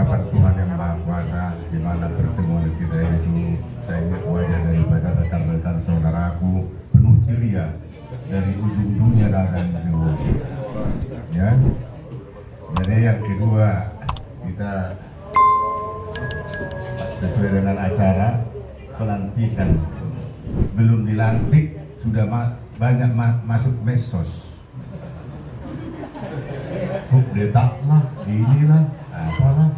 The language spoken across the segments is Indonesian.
hadapan Tuhan yang Maha Kuasa, di mana pertemuan kita itu saya lihat wajah daripada rekan-rekan saudaraku penuh ceria dari ujung dunia datang di semua. Ya, jadi yang kedua kita sesuai dengan acara pelantikan, belum dilantik sudah banyak masuk medsos. Kudeta lah, inilah, apalah,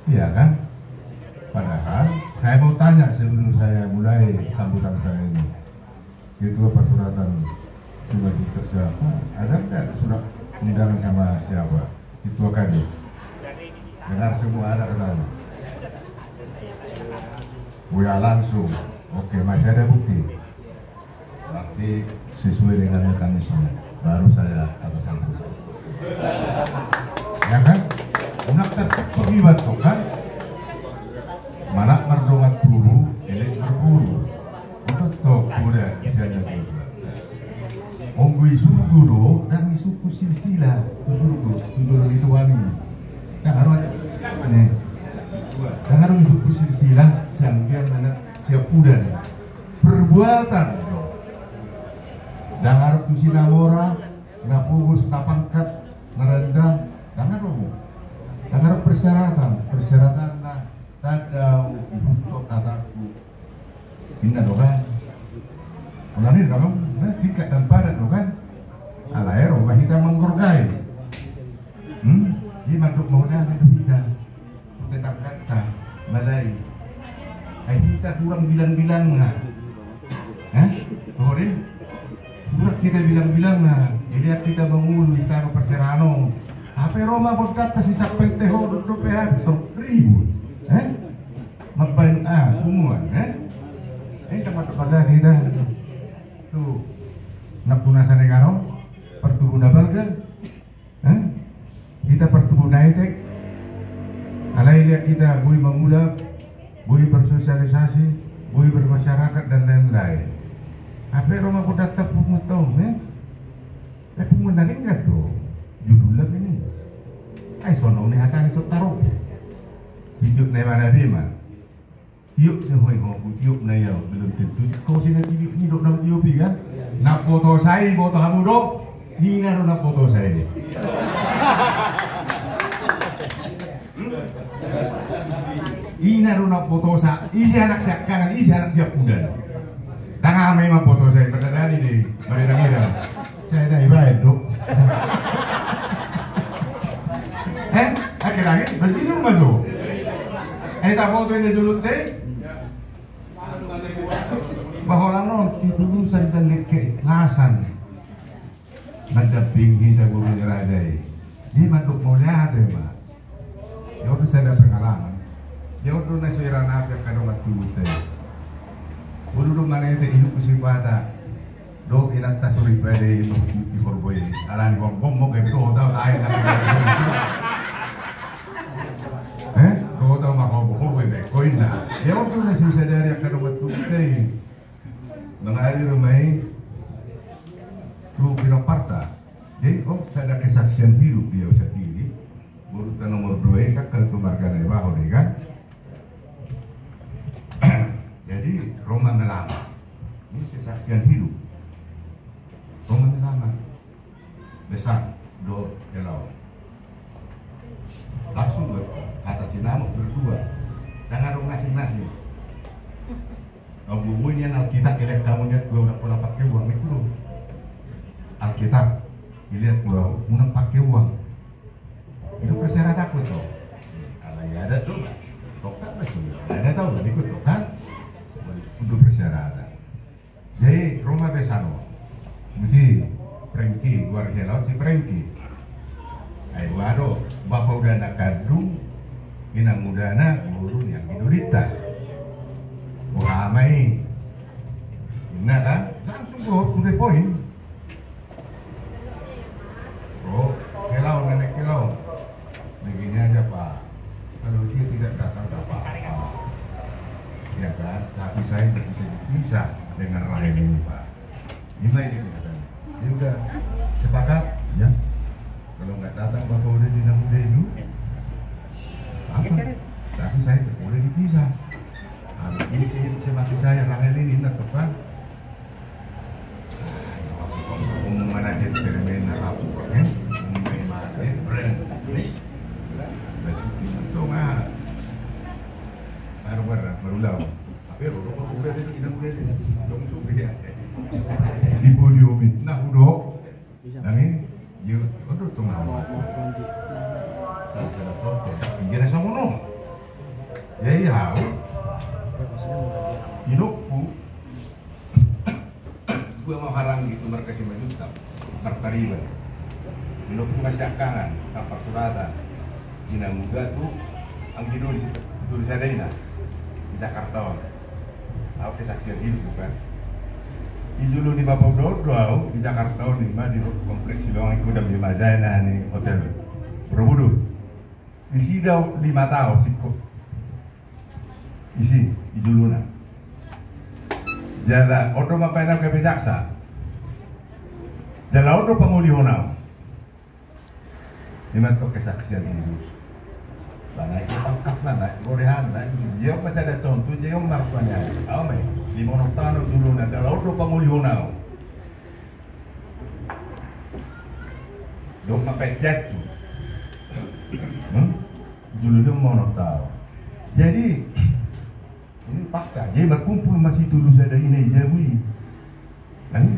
iya kan? Padahal saya mau tanya sebelum saya mulai sambutan saya ini, Ketua Persuratan sudah siapa? Ada nggak surat undangan sama siapa? Ketua Kadin. Dengar semua ada katanya. Ya langsung, oke, masih ada bukti. Berarti sesuai dengan mekanisme, baru saya kata sambutan. Ya kan? Unak terpegibat tuh kan? Mana merdongat dulu, elek berburu. Untuk tuh, udah siapa juga. Onggu isuku do, dan isuku silsila, tuh suruku, tuh dulu itu wani. Kan harus ada, kan harus isuku silsila, sambil mana siap udan. Perbuatan do. Dan harus kusinamora, napugus, napangkat, merendah, jangan dong. Dan harus persyaratan nah tanda untuk kataku. Indah dong kan? Ulangi kalau sikat dan padat dong kan? Alai rumah kita menggorgai. Ini manduk maunya itu kita. Tetap kata Malay. Kita kurang bilang-bilang nggak? Kemudian kurang kita bilang-bilang nggak? Lihat kita bangun kita perserano. Apa Roma buat kata si sapel teho duduk ribut. Mapain kumuan. Tempat pada kita tuh napunasan negara pertubuh nabalga. Kita pertubuh naitek. Alai lihat kita boleh mengulap, boleh bersosialisasi, boleh bermasyarakat dan lain-lain. Apa Roma buat kata pemutau, tapi menangin nggak tuh judul lagi ini. Sono nih akan isot taruh. Hidup nih mana bima. Tiup nih hoi hobi tiup nih ya belum tentu. Kau sini tiup ni dok dalam tiup kan? Nak foto saya, foto kamu dok. Hingga nak foto saya. Ina nak foto saya. Isi anak siap kangen, isi anak siap udan. Tangan memang foto saya pada tadi deh. Mereka saya dah ibarat dok. Lagi begini rumah tuh. Tak foto ini dulu teh. Bahwa lalu ketulusan dan keikhlasan mendampingi kita guru raja ini. Ini manduk mau lihat ya pak. Ya udah saya ada pengalaman. Ya udah nasi rana apa kalau waktu teh. Guru rumah itu hidup musibata. Do inata suri pada di korboy. Alan ngomong mau gitu tahu lain tapi. Tahu makau bohong gue bekoin lah. Ya waktu nasi sadari akan waktu teh. Mengalir rumah lu Pinoparta. Jadi saya ada kesaksian hidup dia sendiri. Urutan nomor 2 kakak itu marga Nebaho deh kan. Jadi Roma melamar. Ini kesaksian hidup. Roma melamar. Besar do elau. Langsung gue atasin nama berdua. Jangan dong nasi-nasi. Bunyinya Alkitab lihat kamu lihat gue udah pernah pakai uang itu loh. Alkitab lihat gue udah pakai uang. Itu persyaratan aku tuh. Kalau ya ada tuh, tokat masih ada tahu berarti ikut tuh kan? Untuk persyaratan. Jadi Roma Besano. Jadi Prengki luar laut si Prengki. Ayo waduh, bapak udah nak kadung, inang mudana burun yang idulita. Ramai, ini kan langsung gue poin. Oh, kelau nenek kelau, begini aja pak. Kalau dia tidak datang tak apa-apa, ya kan? Tapi saya tidak bisa dipisah dengan rahim ini pak. Gimana ini kelihatannya? Dia udah sepakat, ya. Kalau nggak datang bapak udah dinamudai itu, apa? daw. Tapi udah deh, inang udah deh. Dong tuh ya. Di podium nah udah. Nangin, yuk, udah tuh nama. Saya tuh, pikir sama no. Ya iya, hidupku. Gua mau harang gitu mereka si majuta, bertariban. Hidupku masih akangan, tanpa kurata. Ina muda tuh, ang hidup di situ di Sadaina, di Jakarta. Aku kesaksian hidup bukan. Izulu di Bapak Dodo di Jakarta nih, mah di kompleks Silawang itu udah di Mazana nih hotel Borobudur. Isi dah 5 tahun sikut. Isi izuluna. Jala odo mapainam ke jaksa. Jala odo pangulihonau. Lima to kesaksian ini. Banai kita pangkat na gorehan na. Dia masih ada contoh dia yang marpuannya. Ame 5 tahun izuluna jala odo pangulihonau. Dok mapai jatu. Izuluna mau tahu. Jadi ini fakta, jadi berkumpul masih tulus ada ini jawi. Dan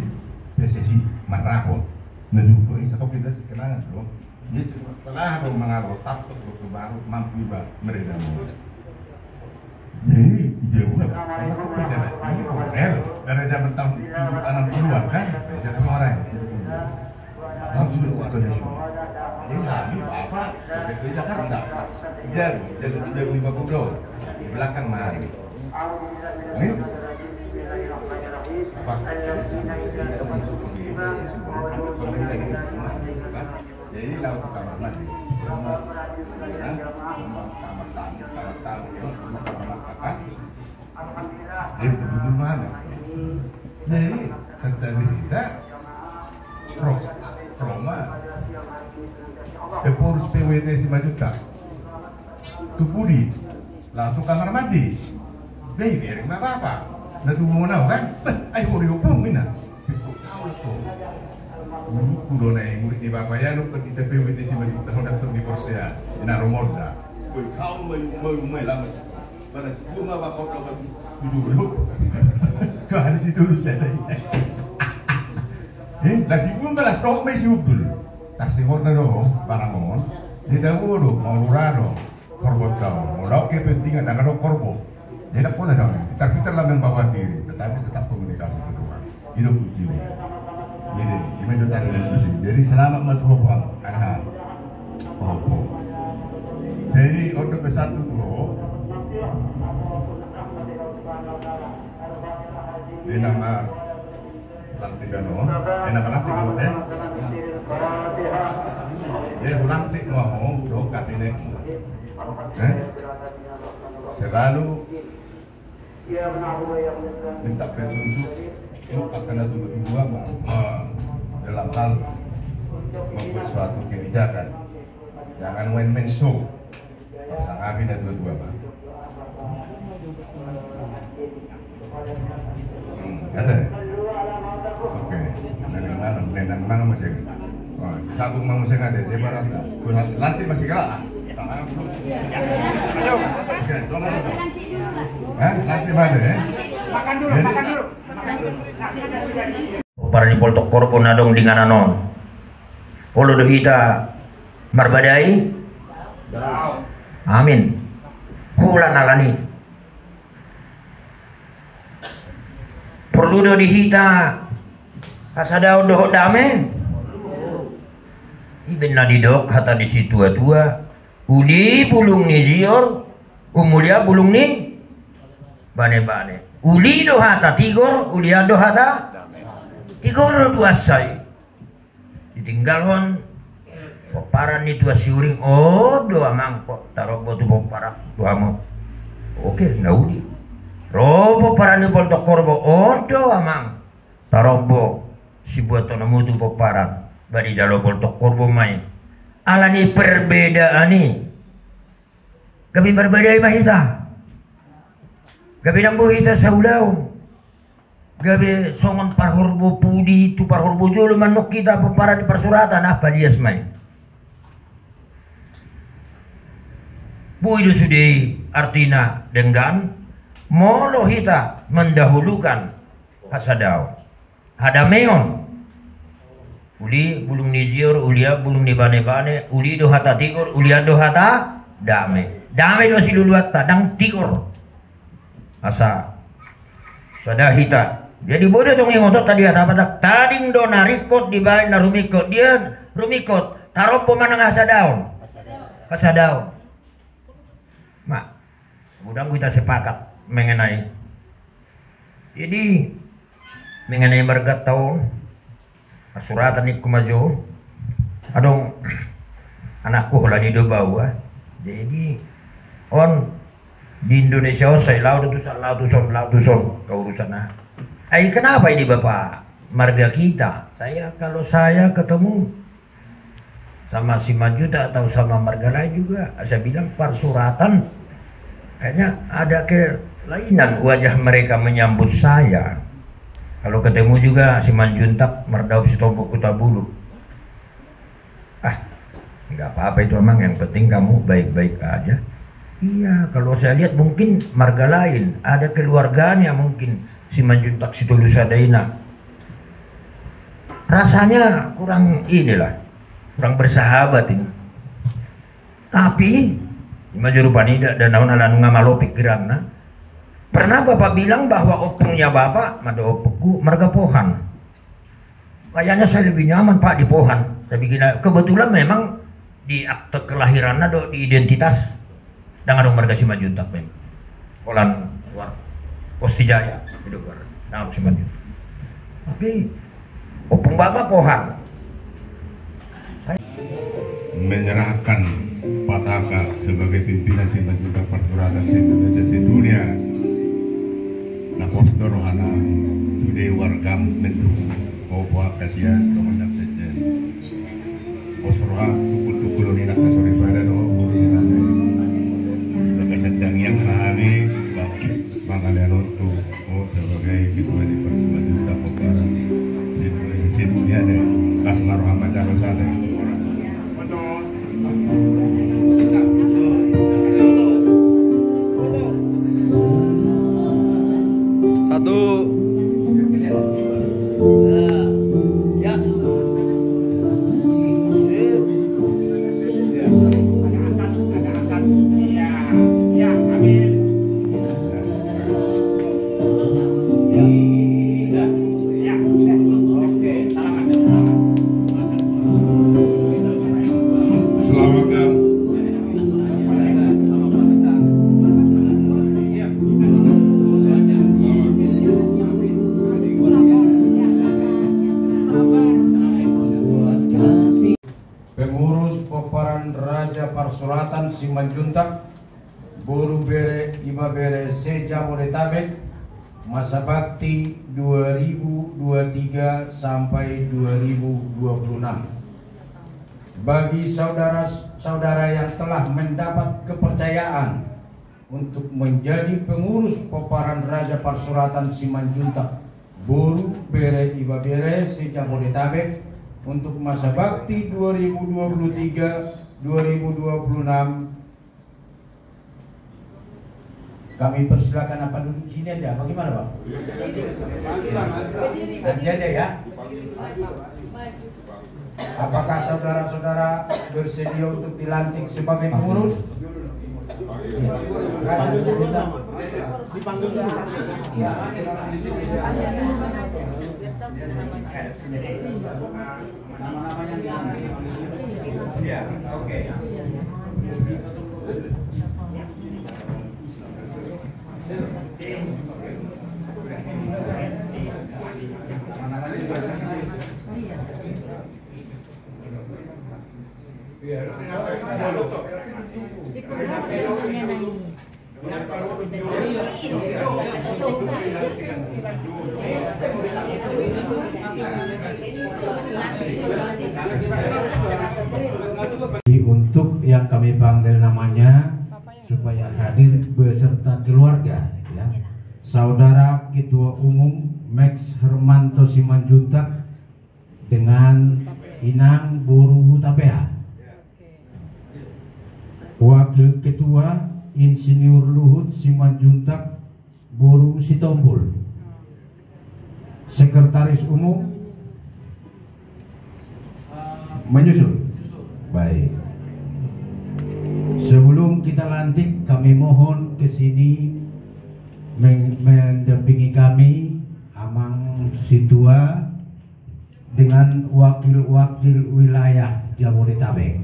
PSSI Manrapo, Nazuko ini satu kita kenangan dong. Jadi setelah dong mengaruh takut waktu baru mampu mereka mau. Jadi jauh lah, karena kau bicara tinggi korel dari zaman tahun 60-an kan, biasa sama orang. Langsung kerja semua. Jadi kami bapak ke Jakarta, jago 50 dolar di belakang mahal. Ini apa? Jadi laut ke kamar mandi, kamar tamu, kamar kakak. Betul mana? Jadi setelah kita Roma, Epurus PWT 5 juta, Tupudi, lalu kamar mandi. Baby, ring apa? Natubungan ako kan? Ay, huri-hupungin na. Tahu lah to. Guruku doon ay murid ni Papa yan, nung pati PWT si Madita ko na itong di Korsea, inarumoda. Uy, kau may lamat. Balas, bumaba ko na tutulog. Kaya si tulog siya na yun. Nasi pun balas, kau may siubdul. Kasi ko na doon, parang mo, dito mo doon, maurado, korbot ka mo. Mula ko kepentingan, ang korbo. Jadi aku lah jangan, kita lah membawa diri, tetapi tetap komunikasi kedua. Itu kunci ini. Jadi, ini juga Indonesia. Jadi selamat matrupan, anak. Oh. Jadi untuk bersatu tuh, di nama lantik kan, nama lantik kan, lantik mau do kabinet, selalu minta petunjuk akan ada berdua dalam hal membuat suatu kebijakan. Jangan one man show. Sang kami ada dua-dua Pak. Kata ya? Oke. Nenang mana masih? Satu mau masih ada. Dia berada. Lantik masih kalah. Sama belum. Oke, tolong dulu. Nanti mana ya? Makan dulu. Para di Poltok Korpo nadong dengan anon. Polo dohita marbadai. Amin. Hula nalani. Perlu do dihita asada doh dame. Iben nadidok kata di situ tua. Uli bulung ni zior, umulia bulung ni bane. Uli dohata tigor, ulia dohata tigor dua say. Ditinggalhon peparan ni tua siuring, oh doa mangkok taruh botu peparak doa mo. Oke, naudi. Ro peparan ni Poltok Korbo, oh doa mang taruh bo si buat namutu peparan badi jalo Poltok Korbo mai. Alani perbedaan ni gabi berbeda mahita gabi nang buhita sa ulaw gabi songon parhorbo pudi tu parhorbo jolo manok kita peparan persuratan apa dia semai buido sudai artina denggan molo hita mendahulukan hasadao hadameon uli bulung ni zior ulia bulung ni bane-bane uli do hata tigor ulia do hata dame do siluluat tadang tigor asa sada hita jadi bodoh tong ngotot tadi apa tak tading do narikot di bae narumikot dia rumikot tarup pemanang hasadaon mak mudah kita sepakat mengenai jadi mengenai marga tahun suratan iku majo adong anakku lah di do bawa jadi on di Indonesia saya laut son keurusan ay kenapa ini bapak marga kita kalau saya ketemu sama si Manjuta atau sama marga lain juga saya bilang Parsuratan kayaknya ada kelainan wajah mereka menyambut saya. Kalau ketemu juga si Manjuntak merdaup si Tombok Kutabulu. Nggak apa-apa itu emang yang penting kamu baik-baik aja. Iya, kalau saya lihat mungkin marga lain ada keluarganya mungkin si Manjuntak si Tulusadaina. Rasanya kurang kurang bersahabat ini. Tapi Majurupani dan naon alanu ngamalo pikiranna. Pernah Bapak bilang bahwa opungnya Bapak mada opungku marga Pohan. Kayaknya saya lebih nyaman Pak di Pohan. Saya bikin kebetulan memang di akte kelahirannya di identitas dengan marga Simajuntak memang. Polan luar Postijaya itu luar. Nah Simajuntak. Tapi opung Bapak Pohan. Menyerahkan Pataka sebagai pimpinan Simajuntak Parsuratan Indonesia sedunia. Nah postor hanami sudah wargam mendukung bahwa kasihan komandan sejen. Posroha tukul ni nak sore pada do guru ni nane. Juga sedang yang hanami bangalian untuk sebagai ketua di Parsuratan Parsuratan Indonesia sedunia deh. Kasmar Muhammad Jarosade. Parsuratan Simanjuntak Boru Bere Iba Bere Se Jabodetabek masa bakti 2023 sampai 2026. Bagi saudara-saudara yang telah mendapat kepercayaan untuk menjadi pengurus Peparan Raja Parsuratan Simanjuntak Boru Bere Iba Bere Se Jabodetabek untuk masa bakti 2023-2026 kami persilakan apa duduk sini aja, bagaimana Pak? Nanti aja ya. Apakah saudara-saudara bersedia untuk dilantik sebagai pengurus? Dipanggil dulu. Ya, oke. Untuk yang kami panggil namanya supaya hadir beserta keluarga ya. Saudara Ketua Umum Max Hermanto Simanjuntak dengan Inang Boru Hutapea, Wakil Ketua Insinyur Luhut Simanjuntak Boru Sitompul, Sekretaris Umum menyusul. Baik. Sebelum kita lantik, kami mohon ke sini mendampingi kami Amang Situa dengan wakil-wakil wilayah Jabodetabek.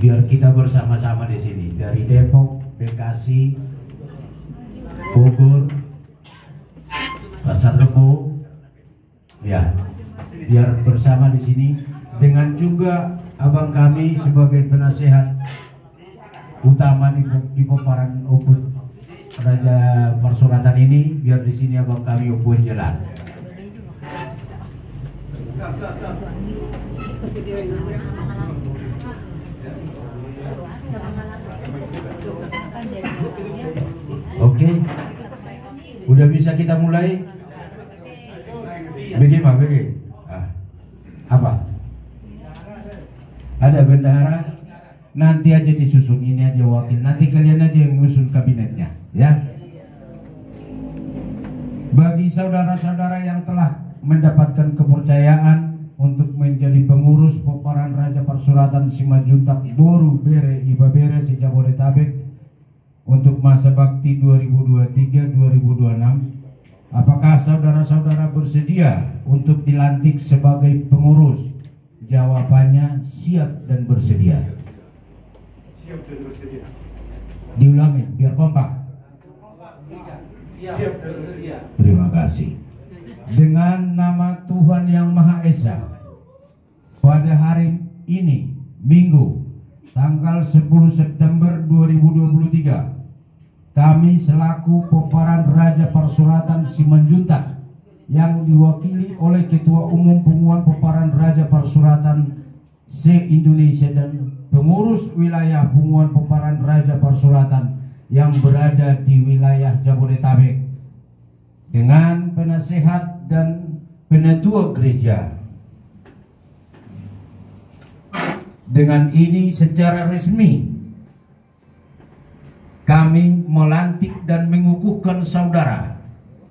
Biar kita bersama-sama di sini dari Depok, Bekasi, Bogor, Pasar Rebo, ya, biar bersama di sini dengan juga abang kami sebagai penasehat utama di Peparan Ubud Raja Persuratan ini, biar di sini abang kami Ubud jalan. Oke, udah bisa kita mulai. Bagaimana? Apa? Ada bendahara? Nanti aja disusun, ini aja wakil. Nanti kalian aja yang ngusun kabinetnya, ya. Bagi saudara-saudara yang telah mendapatkan kepercayaan untuk menjadi pengurus Peparan Raja Persuratan Simanjuntak Boru Bere Iba Bere se-Jabodetabek untuk masa bakti 2023-2026, apakah saudara-saudara bersedia untuk dilantik sebagai pengurus? Jawabannya siap dan bersedia. Siap dan bersedia. Diulangi biar kompak. Siap dan bersedia. Terima kasih. Dengan nama Tuhan Yang Maha Esa, pada hari ini Minggu tanggal 10 September 2023, kami selaku Peparan Raja Persuratan Simanjuntak yang diwakili oleh Ketua Umum Penguan Peparan Raja Persuratan se-Indonesia dan pengurus wilayah Penguan Peparan Raja Persuratan yang berada di wilayah Jabodetabek dengan penasehat dan penatua gereja. Dengan ini secara resmi kami melantik dan mengukuhkan saudara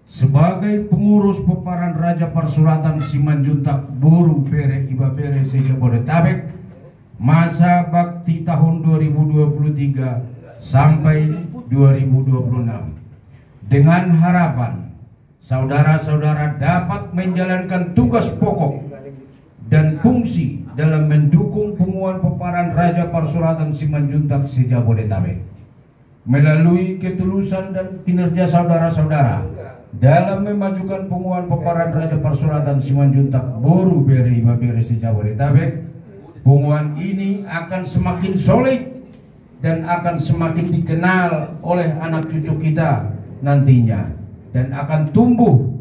sebagai pengurus Peparan Raja Persuratan Simanjuntak Boru Bere Iba Bere se-Jabodetabek masa bakti tahun 2023 sampai 2026, dengan harapan saudara-saudara dapat menjalankan tugas pokok dan fungsi dalam mendukung Penguan Peparan Raja Persuratan Simanjuntak se-Jabodetabek melalui ketulusan dan kinerja saudara-saudara dalam memajukan Penguan Peparan Raja Persuratan Simanjuntak Boru Bere Iba Bere se-Jabodetabek. Penguan ini akan semakin solid dan akan semakin dikenal oleh anak cucu kita nantinya, dan akan tumbuh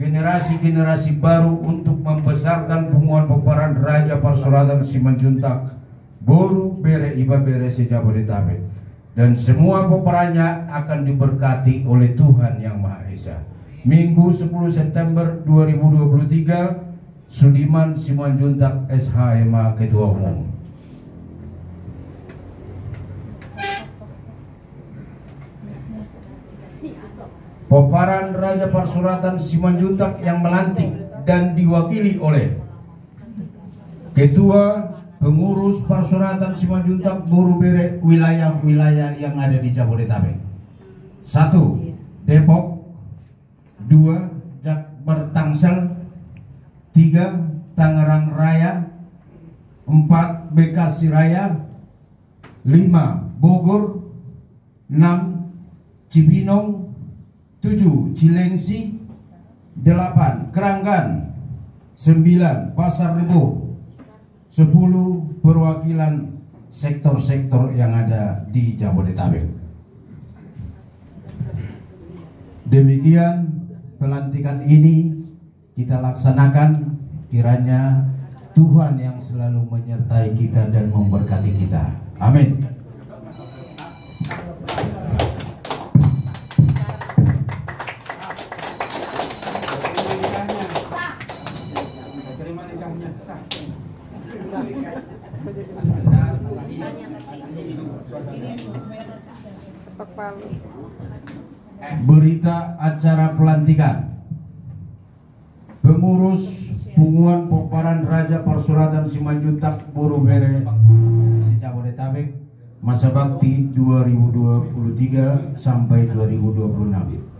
generasi-generasi baru untuk membesarkan Penguan Peparan Raja Persuratan Simanjuntak Boru Bere Iba Bere se-Jabodetabek, dan semua peperannya akan diberkati oleh Tuhan Yang Maha Esa. Minggu 10 September 2023, Sudiman Simanjuntak SHMA Ketua Umum. Peparan Raja Persuratan Simanjuntak yang melantik dan diwakili oleh Ketua Pengurus Persuratan Simanjuntak Boru Bere wilayah-wilayah yang ada di Jabodetabek. 1. Depok, 2. Jakbar Tangsel, 3. Tangerang Raya, 4. Bekasi Raya, 5. Bogor, 6. Cibinong, 7. Cilengsi, 8. Keranggan, 9. Pasar Rebo, 10. Perwakilan sektor-sektor yang ada di Jabodetabek. Demikian pelantikan ini kita laksanakan, kiranya Tuhan yang selalu menyertai kita dan memberkati kita. Amin. berita acara pelantikan pengurus Punguan Poparan Raja Persuratan Simanjuntak Boru Bere Jabodetabek masa bakti 2023 sampai 2026.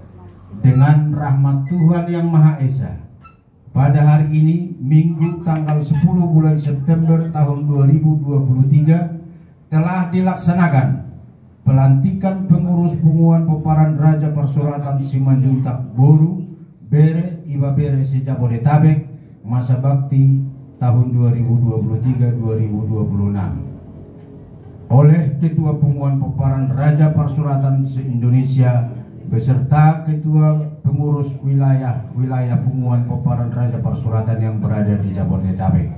Dengan rahmat Tuhan Yang Maha Esa, pada hari ini Minggu tanggal 10 bulan September tahun 2023 telah dilaksanakan pelantikan pengurus Punguan Poparan Raja Persuratan Simanjuntak Boru Bere Iba Bere Jabodetabek masa bakti tahun 2023-2026 oleh Ketua Punguan Poparan Raja Persuratan se-Indonesia beserta Ketua Pengurus wilayah Punguan Poparan Raja Persuratan yang berada di Jabodetabek,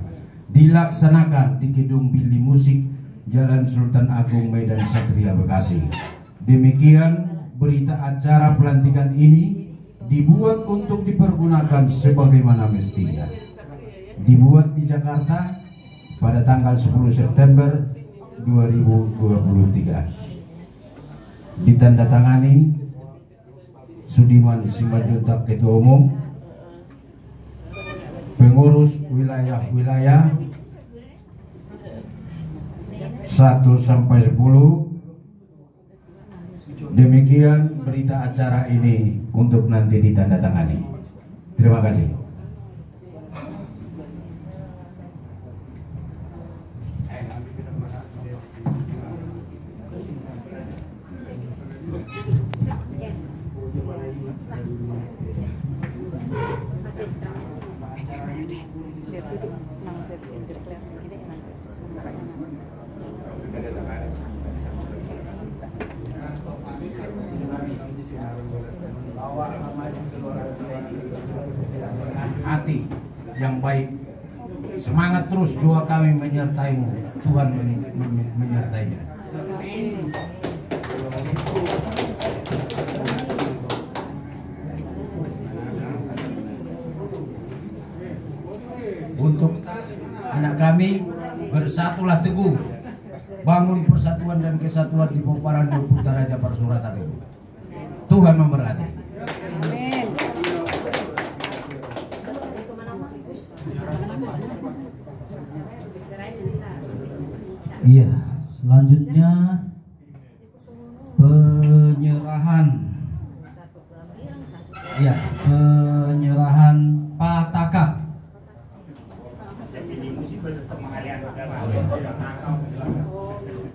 dilaksanakan di Gedung Billy Musik Jalan Sultan Agung Medan Satria Bekasi. Demikian berita acara pelantikan ini dibuat untuk dipergunakan sebagaimana mestinya. Dibuat di Jakarta pada tanggal 10 September 2023. Ditandatangani Sudiman Simanjuntak Ketua Umum, pengurus wilayah-wilayah 1 sampai 10. Demikian berita acara ini untuk nanti ditandatangani. Terima kasih. Hati yang baik, semangat terus, doa kami menyertaimu, Tuhan menyertainya. Untuk anak kami, bersatulah teguh, bangun persatuan dan kesatuan di Poparan Deputa Raja Persuratan itu. Tuhan memberkati. Amin. Iya, selanjutnya penyerahan. Ya, penyerahan pataka.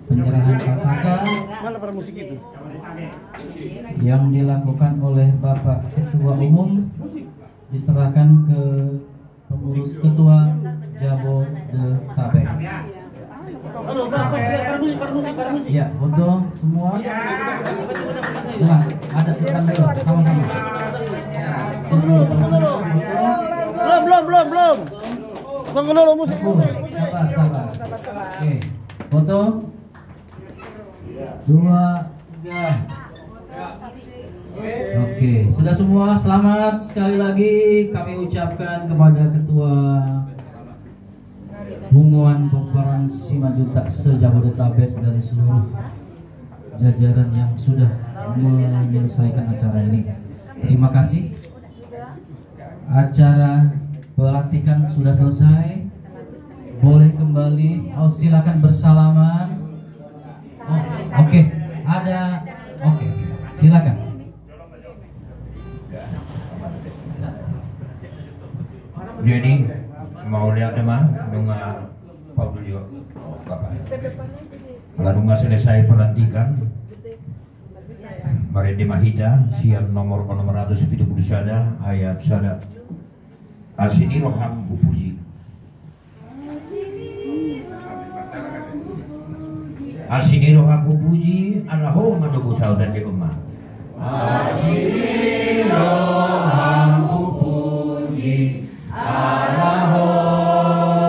Penyerahan pataka yang dilakukan oleh Bapak Ketua Umum diserahkan ke pengurus Ketua Jabodetabek. Ya, foto semua. Nah, ada depan dulu, sama-sama. Belum. Tunggu dulu musik. Sabar. Oke, foto. 2, 3. Oke, sudah semua, selamat sekali lagi kami ucapkan kepada Ketua Punguan Poparan Simanjuntak se-Jabodetabek dan seluruh jajaran yang sudah menyelesaikan acara ini. Terima kasih. Acara pelantikan sudah selesai. Boleh kembali. Oh, silakan bersalaman. Oke. Ada. Oke. Silakan. Jadi mau lihat mah nunga Pak Bulio Bapak. Lalu selesai pelantikan Mari Mahita siang nomor 670 sada ayat sada asini roham upuji asini roham upuji Allahu madubu saudan di ummah asini roham upuji Allahu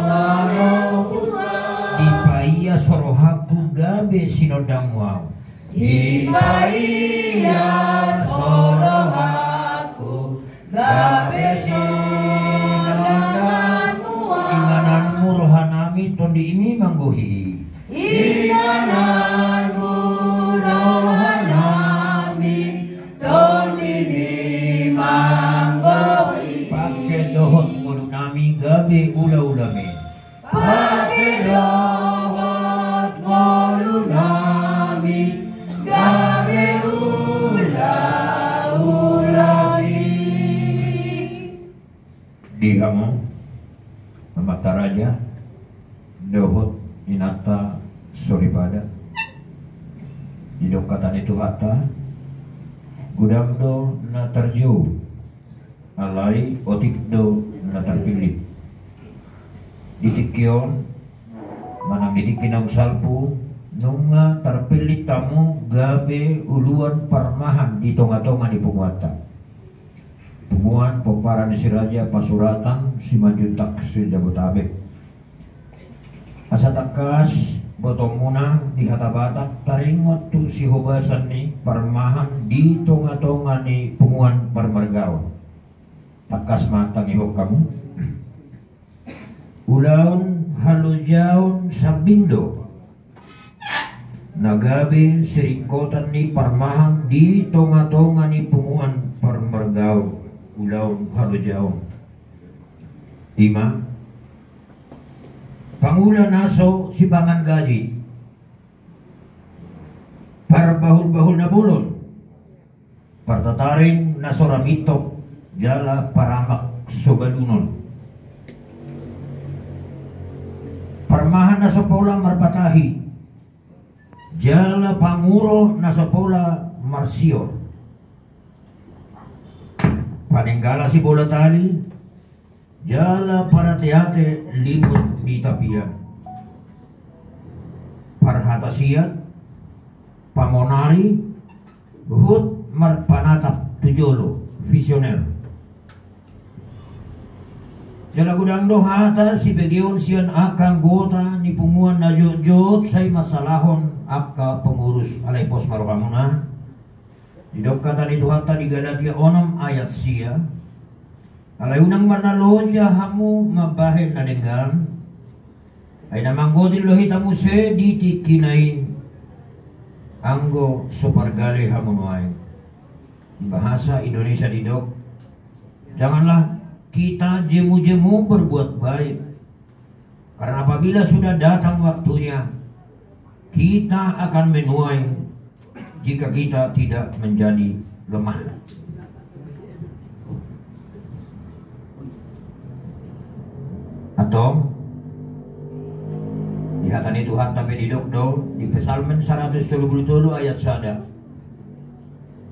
madubu dipaya sorohaku gabe sinodang wow dipaya sorohaku gabe sinodang wow inganan murhanami tondi ini mangguhi inganan murhanami tondi Hidup kata itu hatta gudang do na terjo alai otik do na terpilih ditikyon manang ditikinang salpu nunga terpilih tamu gabe uluan parmahan di tonga-tonga di Punguata Punguan pemparan si Raja Pasuratan si Manjuntak si Jabotabek asa takas botong muna di hatabatak taring waktu si hobasan ni parmahan di tonga-tonga ni Punguan Parmargaon takas mata ni kamu ulaun halujaun sabindo nagabe serikotan ni parmahan di tonga-tonga ni Punguan Parmargaon ulaun halujaun 5 Pangula naso si Bangan Gaji Parbahul-bahul na bulon Partataring naso ramitok Jala paramak sogalunon Parmahan naso pola marbatahi Jala panguro naso pola marsior Panenggala si bola tali Jala para teate limut di tapian Parhatasiat Pamonari Buhut marpanatap tujolo Visioner Jala gudang dohata si begeon sian akang gota ni Punguan na jot say masalahon akka pengurus alay pos marohamuna Didok kata ni dohata di Galatia 6 ayat sia alay unang manaloja hamu mabahin na denggan ay namanggodil lohit hamu se diti kinay anggo sopargali hamu nuay bahasa Indonesia didok janganlah kita jemu-jemu berbuat baik karena apabila sudah datang waktunya kita akan menuai jika kita tidak menjadi lemah. Atau dihatan itu hat tapi didokdo di Psalmen 137 ayat sada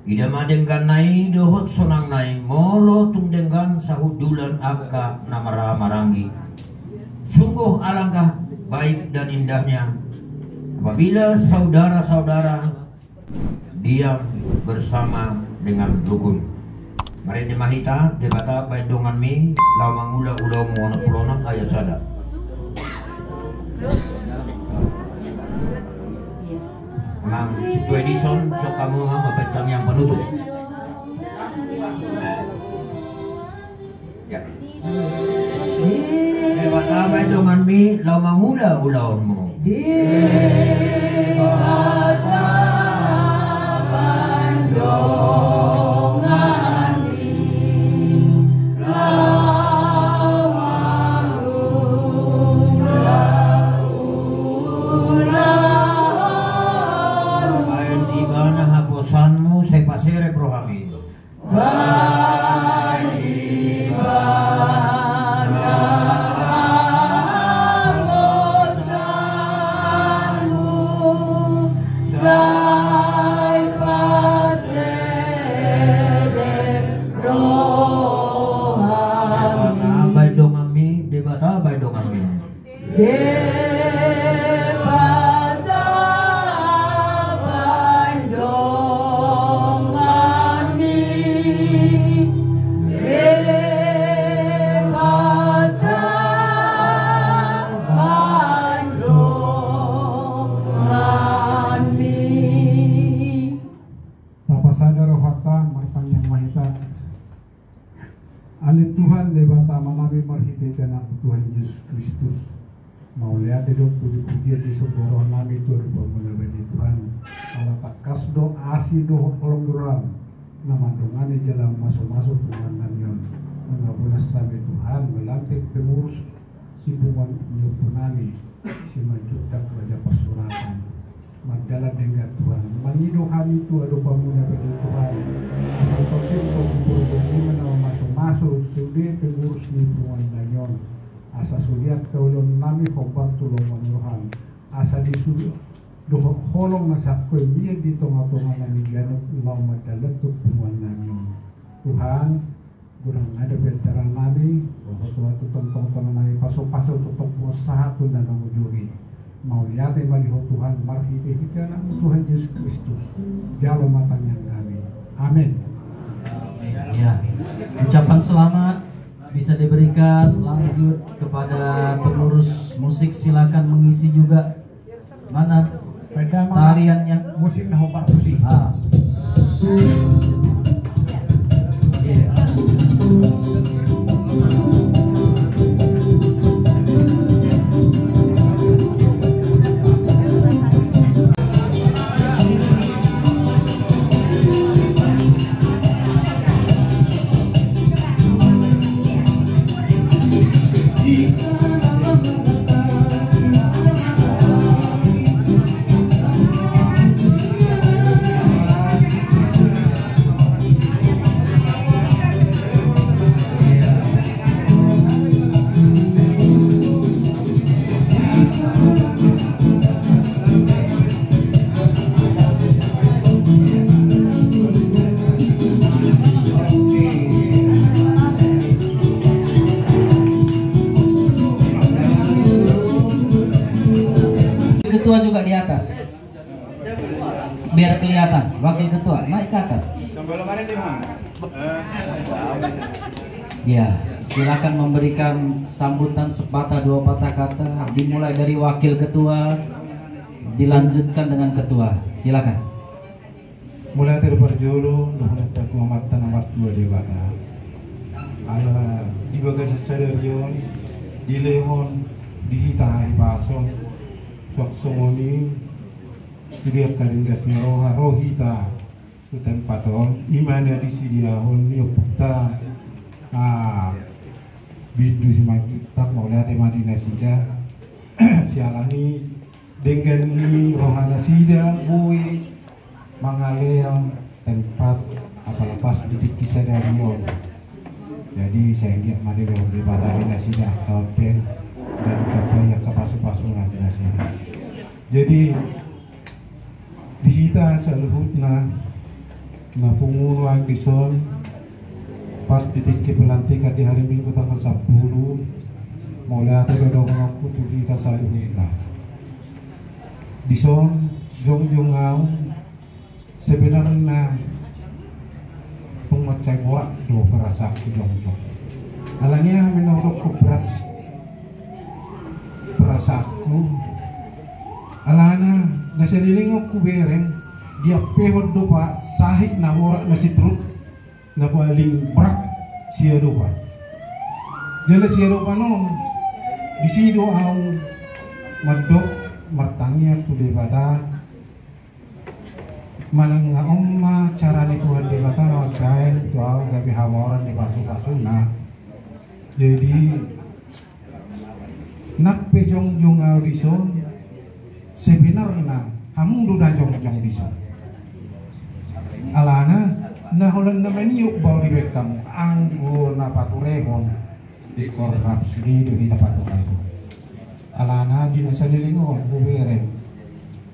ida madenggan nai dohot sonang nai molo tung denggan sahudulan akka namara marangi sungguh alangkah baik dan indahnya apabila saudara-saudara diam bersama dengan rukun. Mari demahita debata baidongan mi lau mangula ulau muana pulonan ayat sada. Mang Situ Edison sok kamu mapetang yang penutup. Ya. Debata baidongan mi lau mangula ulaunmu. Debata bandongan saya pasere prohami bani bana haposanmu saya pasere prohami baik dong ami debata baik dong ami Tuhan debata manabi marhiti tanah Tuhan Yesus Kristus mau lihat hidup puji-pujian di segoro nami itu berbulan di Tuhan Allah tak kasdo asido holongguran nama dongane jalan masuk-masuk Tuhan namion mengabunas sampai Tuhan melantik pengurus si Punguan Nyupunani si Manjuntak Raja Pasuratan Magdala dengan Tuhan mengidohan itu ada pemuda bagi Tuhan asal penting untuk bagaimana masuk-masuk sudah pengurus di Punguan Danyon asa suliat kaulon nami hobang tulong manuhan asa disuruh doh holong nasak ko miyan di tonga-tonga na ganap ulaw madalat tupuan namin Tuhan kurang ada bicara nabi bahwa Tuhan nabi pasok-pasok tutup usaha pun dan mengunjungi mau lihat maliho Tuhan marhiti kita nama Tuhan Yesus Kristus jalo matanya kami amin. Ya, ucapan selamat bisa diberikan lanjut kepada pengurus musik, silakan mengisi juga mana tariannya musik nah partusi. Iya. Ketua juga di atas, biar kelihatan. Wakil ketua naik ke atas. Ya, silakan memberikan sambutan sepatah dua patah kata. Dimulai dari wakil ketua, dilanjutkan dengan ketua. Silakan. Mulai dari berjulu, mulai dari kehormatan nomor 2 di bata. Ala di bagasa sadarion, di lehon, di hitahai bason. Suaksongoni sudia karindas roha rohita utan paton imanya di sidiahon yopta bidu simakitak maulaya temadina sida sialani dengan ini rohana sida boy mangaleam tempat apalapas titik kisah dari yon. Jadi saya ingat mari di batarina sida kaupen dan tapaya kapasu-pasunan di sini. Jadi dihita sa luhut na pungunuan dison pas titik pelantikan di hari Minggu tanggal 10 mulai ate do ngaku tu dihita sa luhut na dison jong-jongau sebenarnya pengmacai borak do perasa ku jong-jong alanya menurut ku berat perasaku alana nasi lilingo ku bereng dia pehod do pa sahik na borak nasi truk na paling berat sia do pa jala sia do pa no di sido au madok martangnya tu debata manang nga omma cara ni Tuhan debata magain tu au gabi hawaran di basu-basu na jadi nak pejong-jong audison sebenarnya hamung duda jong-jong dison alana na holan na maniuk bau di bekam anggo na paturehon di korrap sudi di kita paturehon alana di nasa lilingon bubereng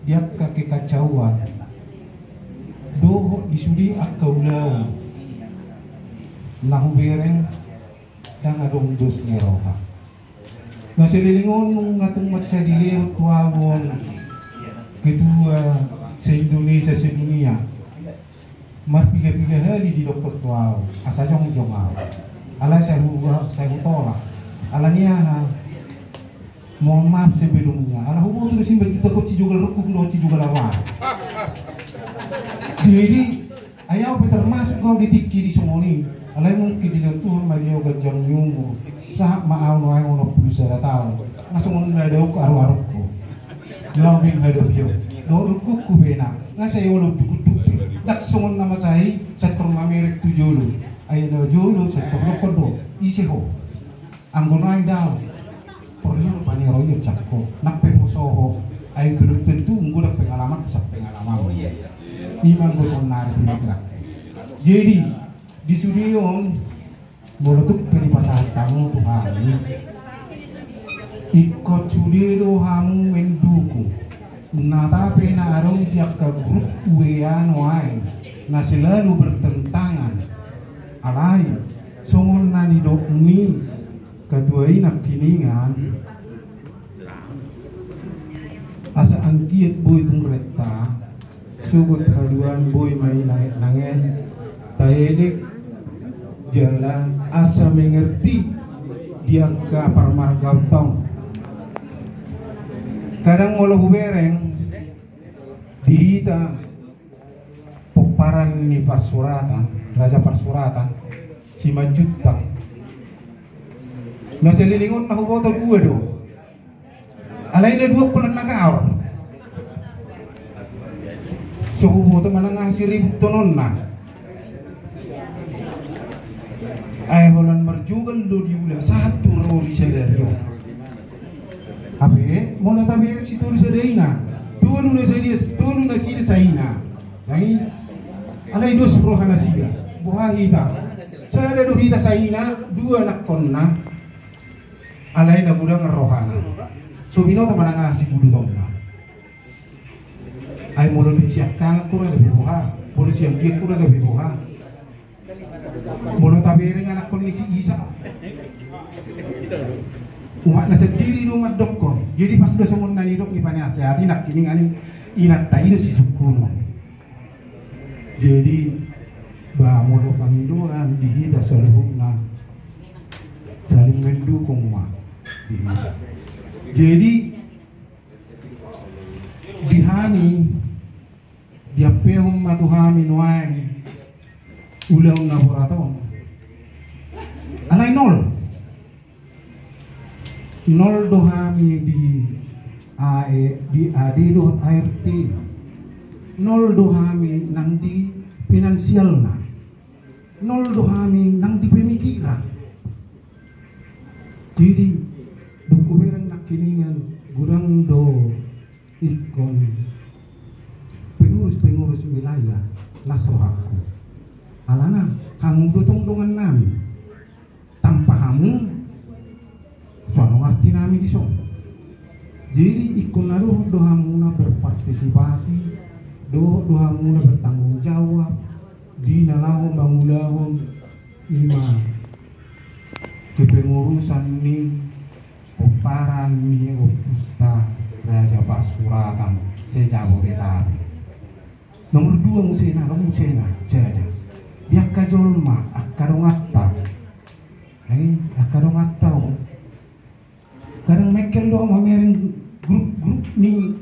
dia kaki kacauan doho di sudi akaulau na hubereng dan adong dos niroha nasa lilingon nung atong matsa dileo tuawon kedua se-Indonesia se-dunia marpiga-piga hali di dokter tuaw asa jong-jong aw ala saya tolak ala niya mohon maaf sebelumnya ala hubo terus simba kita ko cijugal rukuk no cijugal awal jadi ayaw termasuk kau ditikki di semoni ala mungkin di Tuhan maliau gajang nyungu sahak maaw no ay ono pusara tao ngasong na daw ko aru-aruko lawing hadap yo do rukuk ku bena nga sayo lo dukut-dupe dak songon nama sahi sa turmamerik tu jolo ay no jolo sa turlokodo isiho anggono ay daw perlu paniroyo cakko nakpe posoho ay belum tentu nggulang pengalaman sa pengalaman iman gosong nari pinitrak jadi di studion molotuk penipasahan kamu Tuhan ikut studio hamu menduku Nah tapi narong tiap ke grup WA noai, nah selalu bertentangan. Alai, songon nani dok ni ketua inak kiningan. Asa angkiat boy tung reta, sugut haluan boy mai nangen, taedek jalan asa mengerti dia ke parmarkau tong. Kadang molo hubereng dihita peparan ni parsuratan, raja parsuratan si majuta. Nah selilingon na huboto dua do. Alay na dua kulan nagaor. So huboto manangah si ribut tonon na. Ay holan marjugal do diula satu rori sederyo. Ape, mula tabi si tulu sa daina, tulu na sila sa ina. Jangan, alay dos roha na siya, buhahita. Sa do hita sa ina, dua nakon na, alay na budang rohana. So binota mananga si budutong na. Ay mula siya kang ko na buha, mula siya giyak ko na buha. Mula tabi rin anak kon ni si Isa. Umat na sendiri umat dokon. Jadi pas do sumun nani dok ni panasehati nak kini ngani inat tayo si sukuno. Jadi ba mo do panginduan dihita saluhna saling mendukung ma. Jadi dihani dia pehum matuhami noani ulang na boraton. Alay nol dohami di AD do ART, nol dohami nang di finansial na, nol dohami nang di pemikiran. Jadi dokumen nak kiningan gurang do ikon pengurus wilayah nasrohaku. Alana kamu dotong dongan nami tanpa kamu soalnya ngerti nami di son. Jadi ikon naruh dohamuna berpartisipasi, dohamuna bertanggung jawab di nalahon bangulahon ima kepengurusan ni peparan ni opita raja parsuratan sejabodetabek. Nomor 2 musena jada dia kajolma akadongatta akadongatta kadang mekel do mamering grup ni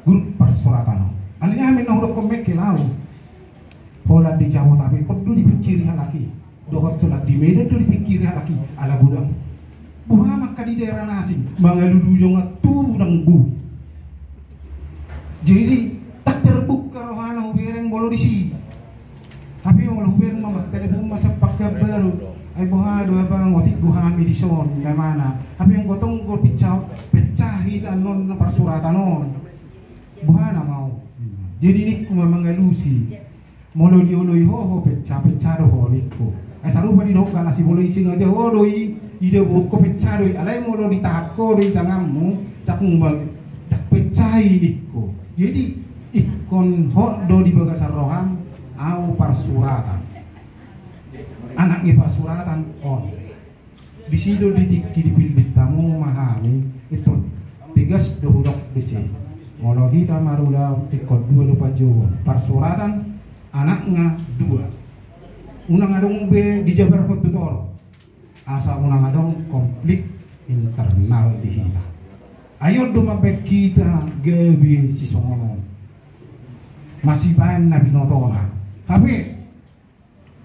grup parsuratan. Alnya amin na ko mekel law. Hola di Jawa tapi kudu dipikiri halaki. Dohot tulad di Medan do dipikiri halaki ala budang. Buha maka di daerah nasi mangaluduyong at turang bu. Jadi tak terbuka rohana hubereng bolo di si. Tapi wala hubereng mamag telepon masapak baru. Ay buha dua bang ngotik guhami di son na mana. Tapi yang gotong go pecahi non na parsuratan non. Buha na mau. Jadi ni kuma mangalusi. Molo dioloi ho pecah do ho niko. Ay sarupa di dok kana si bolo ising aja ho doi ide buko pecah doi. Alai molo ditako doi tangammu dak ngumbal dak pecahi niko. Jadi ikon ho do di bagasar roham au parsuratan. Anaknya parsuratan on di sido dipilih tamu mahami itu tigas dohudok di sini molo kita marula ikut 2 lupa Jawa parsuratan anaknya 2 unang adong be di Jabar Hotutor asa unang adong konflik internal di kita ayo dumabek kita gabi si songono masih bahan nabi notona tapi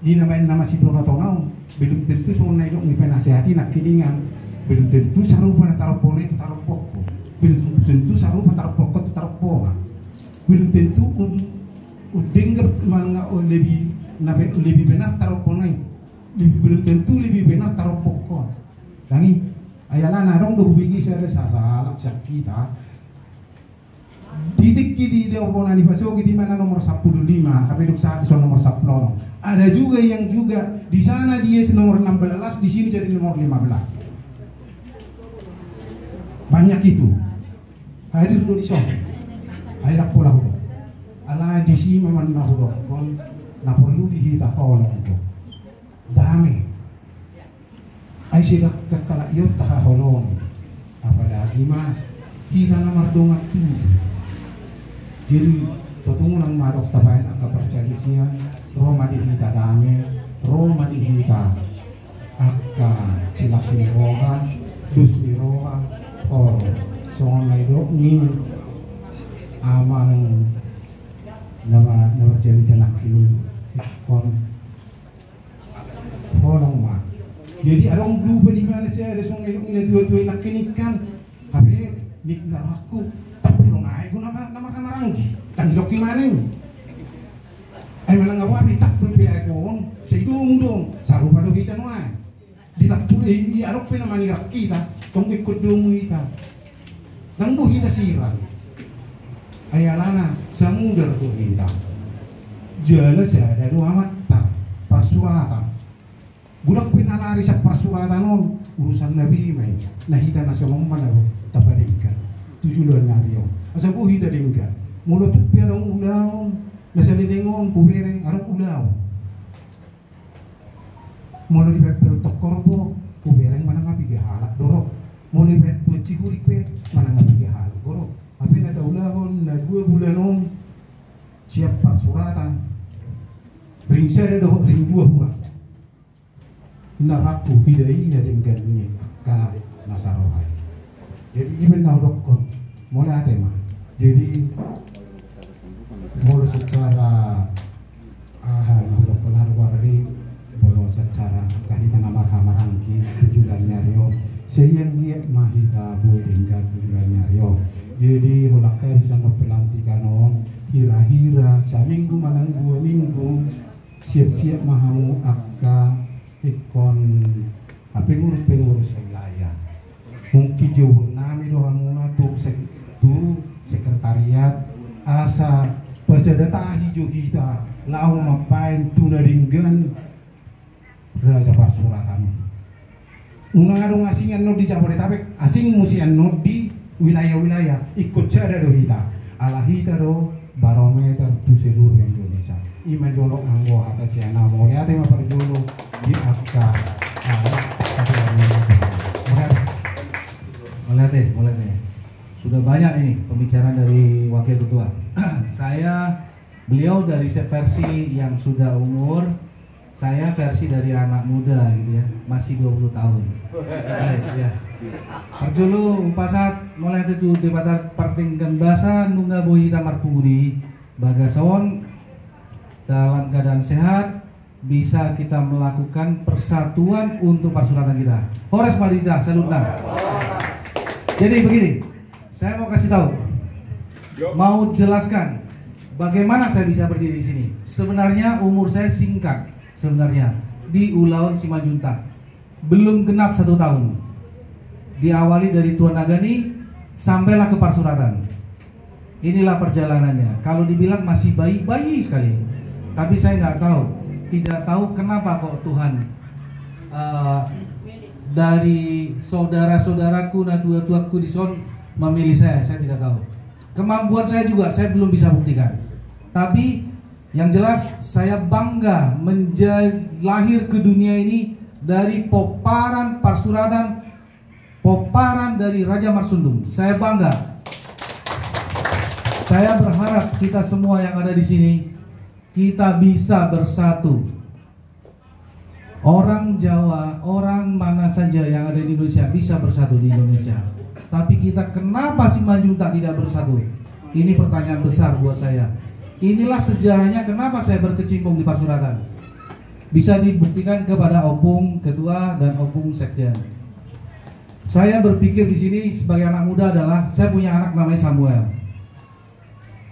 di nama si Pronotonau belum tentu soalnya itu ni penasehati nak kiningan belum tentu sarupa na tarpone itu tarpoko belum tentu sarupa tarpoko itu tarpona belum tentu udengger manga lebih benar tarpone belum tentu lebih benar tarpoko dangi ayala narong do bigi sare sasalak sakita titik di dewan anifaso gitu mana nomor 15 tapi duk saat nomor 10 ada juga yang juga di sana dia nomor 16 di sini jadi nomor 15 banyak itu hadir do di sana ay lakpo lah hudo ala di si man na hudo kon na perlu dihita holong ko dami ay sila kakalayot tahaholong apalagi mah kita na mardongat tu jadi suatu ngulang marok tabayan ang kaparsyalisnya Roma dihita dami Roma dihita aka sila siniroha dus niroha or songon na ito ni amang nama jadi tenak ini kon holong mah jadi arong lupa di mana saya ada songon ito ini dua-dua nak kini kan tapi nik naraku tapi lo ngai guna nama kamaranggi kan doki mana ay malang awabi takpul pi ay kon sa idung dong sarupa do kita noy ditakpul i arok pe naman irak kita tong ikut dong kita nang bu kita siran ay alana samudar do kita jelas ya ada dua mata persuratan budak pinalari sa persuratan non urusan nabi mai nah kita nasional mana tapadingkan tujuan nabi asa bu kita dingkan mulut tu piarong ulang nasa didengon puwereng arong ulaw mo di pepel tokorbo puwereng mana ngapi halak dorok mo di pepel cikurik pe mana ngapi halak dorok tapi na taulahon na 2 bulanon siap persuratan ring sere do ring 2 bulan naraku hidai na dengan ini karena nasarohai jadi iben na dokon mulai tema jadi mulu secara udah kelar warri mulu secara kahitan amar-amarangki tujuan nyario sayang dia mahita boy hingga tujuan nyario jadi hulakai bisa ngepelantikan on hira-hira saminggu malang 2 minggu siap-siap mahamu akka ikon apa ngurus wilayah mungkin jauh nami doang tuh sekretariat asa pasadata hijau kita lau mapain tunaringgan raja persuratan unang adong asingan no di Jabodetabek asing musian no di wilayah-wilayah ikut cara do kita ala kita do barometer tu seluruh Indonesia iman jolo anggo atas yana mau lihatema perjolo di akka mulai teh sudah banyak ini pembicaraan dari wakil ketua beliau dari versi yang sudah umur, saya versi dari anak muda gitu ya, masih 20 tahun. Baik ya. Perjulu pasat mulai itu debatar pertingkan bahasa nungga bohi tamar puri bagason dalam keadaan sehat bisa kita melakukan persatuan untuk persuratan kita. Horas Madita, salutna. Jadi begini, saya mau kasih tahu, mau jelaskan bagaimana saya bisa berdiri di sini. Sebenarnya umur saya singkat, sebenarnya di Ulawan Simajuntak belum genap 1 tahun. Diawali dari Tuan Nagani sampailah ke Parsuratan. Inilah perjalanannya. Kalau dibilang masih bayi sekali, tapi saya nggak tahu, tidak tahu kenapa kok Tuhan dari saudara-saudaraku dan tua-tuaku di son memilih saya tidak tahu. Kemampuan saya juga saya belum bisa buktikan. Tapi yang jelas saya bangga lahir ke dunia ini dari poparan Parsuratan, poparan dari Raja Marsundum. Saya bangga. Saya berharap kita semua yang ada di sini kita bisa bersatu. Orang Jawa, orang mana saja yang ada di Indonesia bisa bersatu di Indonesia. Tapi kita kenapa Simajuntak tidak bersatu? Ini pertanyaan besar buat saya. Inilah sejarahnya kenapa saya berkecimpung di Parsuratan. Bisa dibuktikan kepada Opung Ketua dan Opung Sekjen. Saya berpikir di sini sebagai anak muda adalah saya punya anak namanya Samuel.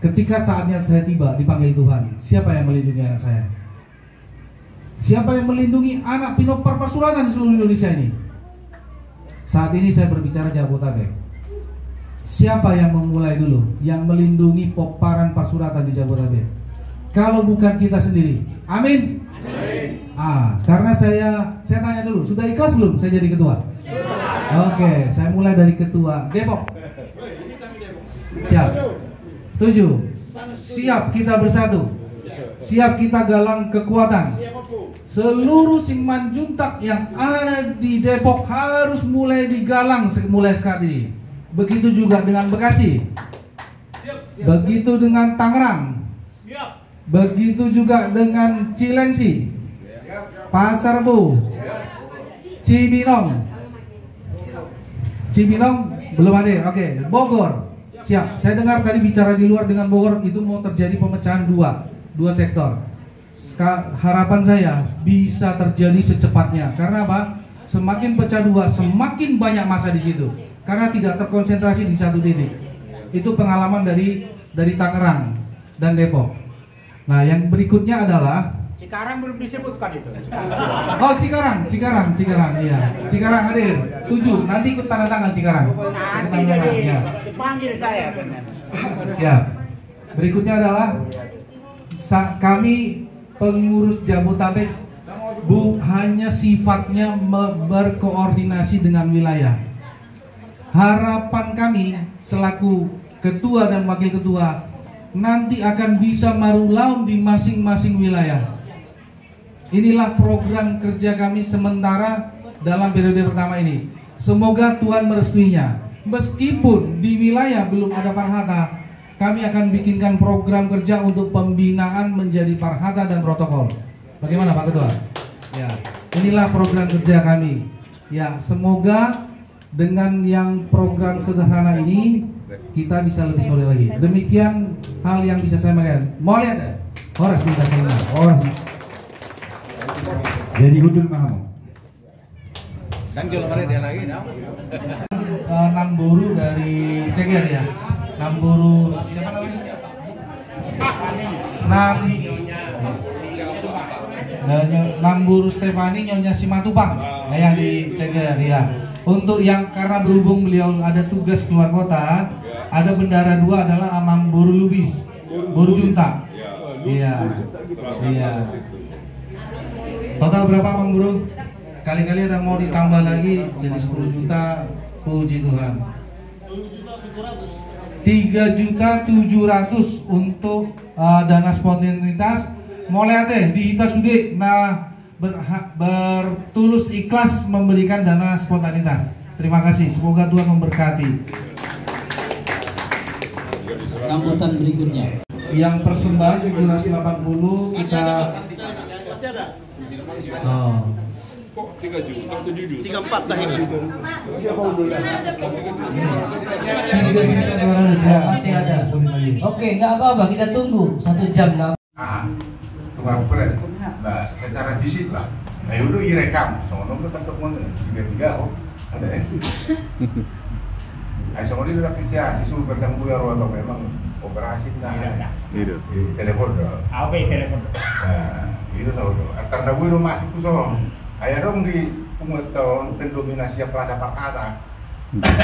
Ketika saatnya saya tiba dipanggil Tuhan, siapa yang melindungi anak saya? Siapa yang melindungi anak Pinopar Parsuratan di seluruh Indonesia ini? Saat ini saya berbicara Jabodetabek. Siapa yang memulai dulu, yang melindungi poparan Parsuratan di Jabodetabek? Kalau bukan kita sendiri. Amin. Karena saya tanya dulu, sudah ikhlas belum saya jadi ketua? Oke, saya mulai dari ketua Depok. Siap. Setuju? Siap kita bersatu. Siap kita galang kekuatan. Seluruh Simanjuntak yang ada di Depok harus mulai digalang mulai sekarang ini. Begitu juga dengan Bekasi. Begitu dengan Tangerang. Begitu juga dengan Cilengsi, Pasar Rebo, Cibinong belum ada. Oke, Bogor. Siap. Saya dengar tadi bicara di luar dengan Bogor itu mau terjadi pemecahan dua sektor. Harapan saya bisa terjadi secepatnya. Karena apa? Semakin pecah dua, semakin banyak masa di situ. Karena tidak terkonsentrasi di satu titik. Itu pengalaman dari Tangerang dan Depok. Nah, yang berikutnya adalah Cikarang belum disebutkan itu. Oh, Cikarang, iya. Cikarang hadir. 7. Nanti ikut tanda tangan Cikarang. Nanti jadi ya. dipanggil saya benar. Siap. Berikutnya adalah kami pengurus Jabotabek hanya sifatnya berkoordinasi dengan wilayah. Harapan kami selaku ketua dan wakil ketua nanti akan bisa marulaun di masing-masing wilayah. Inilah program kerja kami sementara dalam periode pertama ini. Semoga Tuhan merestuinya. Meskipun di wilayah belum ada Parhata, kami akan bikinkan program kerja untuk pembinaan menjadi Parhata dan protokol. Bagaimana Pak Ketua? Ya, inilah program kerja kami. Ya, semoga dengan yang program sederhana ini kita bisa lebih solid lagi. Demikian hal yang bisa saya sampaikan. Mau lihat ya? Horas kita semua. Horas. Jadi hudul mahamu. Kan kalau kemarin dia lagi, Namburu dari Ceger ya. Namburu siapa namanya? Namburu Stefani Nyonya Simatupang yang di Ceger ya. Untuk yang karena berhubung beliau ada tugas keluar kota, ada bendara 2 adalah Amamburu Lubis, Buru Junta. Iya. Iya. Total berapa Amamburu? Kali-kali ada mau ditambah lagi jadi 10 juta. Puji Tuhan. 3.700.000 untuk dana spontanitas. Mau lihat deh di Hitasude. Nah, bertulus ikhlas memberikan dana spontanitas. Terima kasih. Semoga Tuhan memberkati. Sambutan berikutnya. Yang persembahan 780 kita. Masih ada. Oh. Kok 3 juta, 7 juta? 34 dah ini. Masih ada. Oke, nggak apa-apa, kita tunggu 1 jam lah. Tukang peren, nah secara fisik lah. Nah udah direkam, sama nomor tentu mana 3 ada ya. Sama dia udah kisah, isu berdang bulan atau memang operasi nah. Itu. Telepon dah. Apa telepon? Nah, itu tahu tuh. Karena gue rumah masih kusong. Ayah dong di pengetahuan pendominasi Plaza Parhata.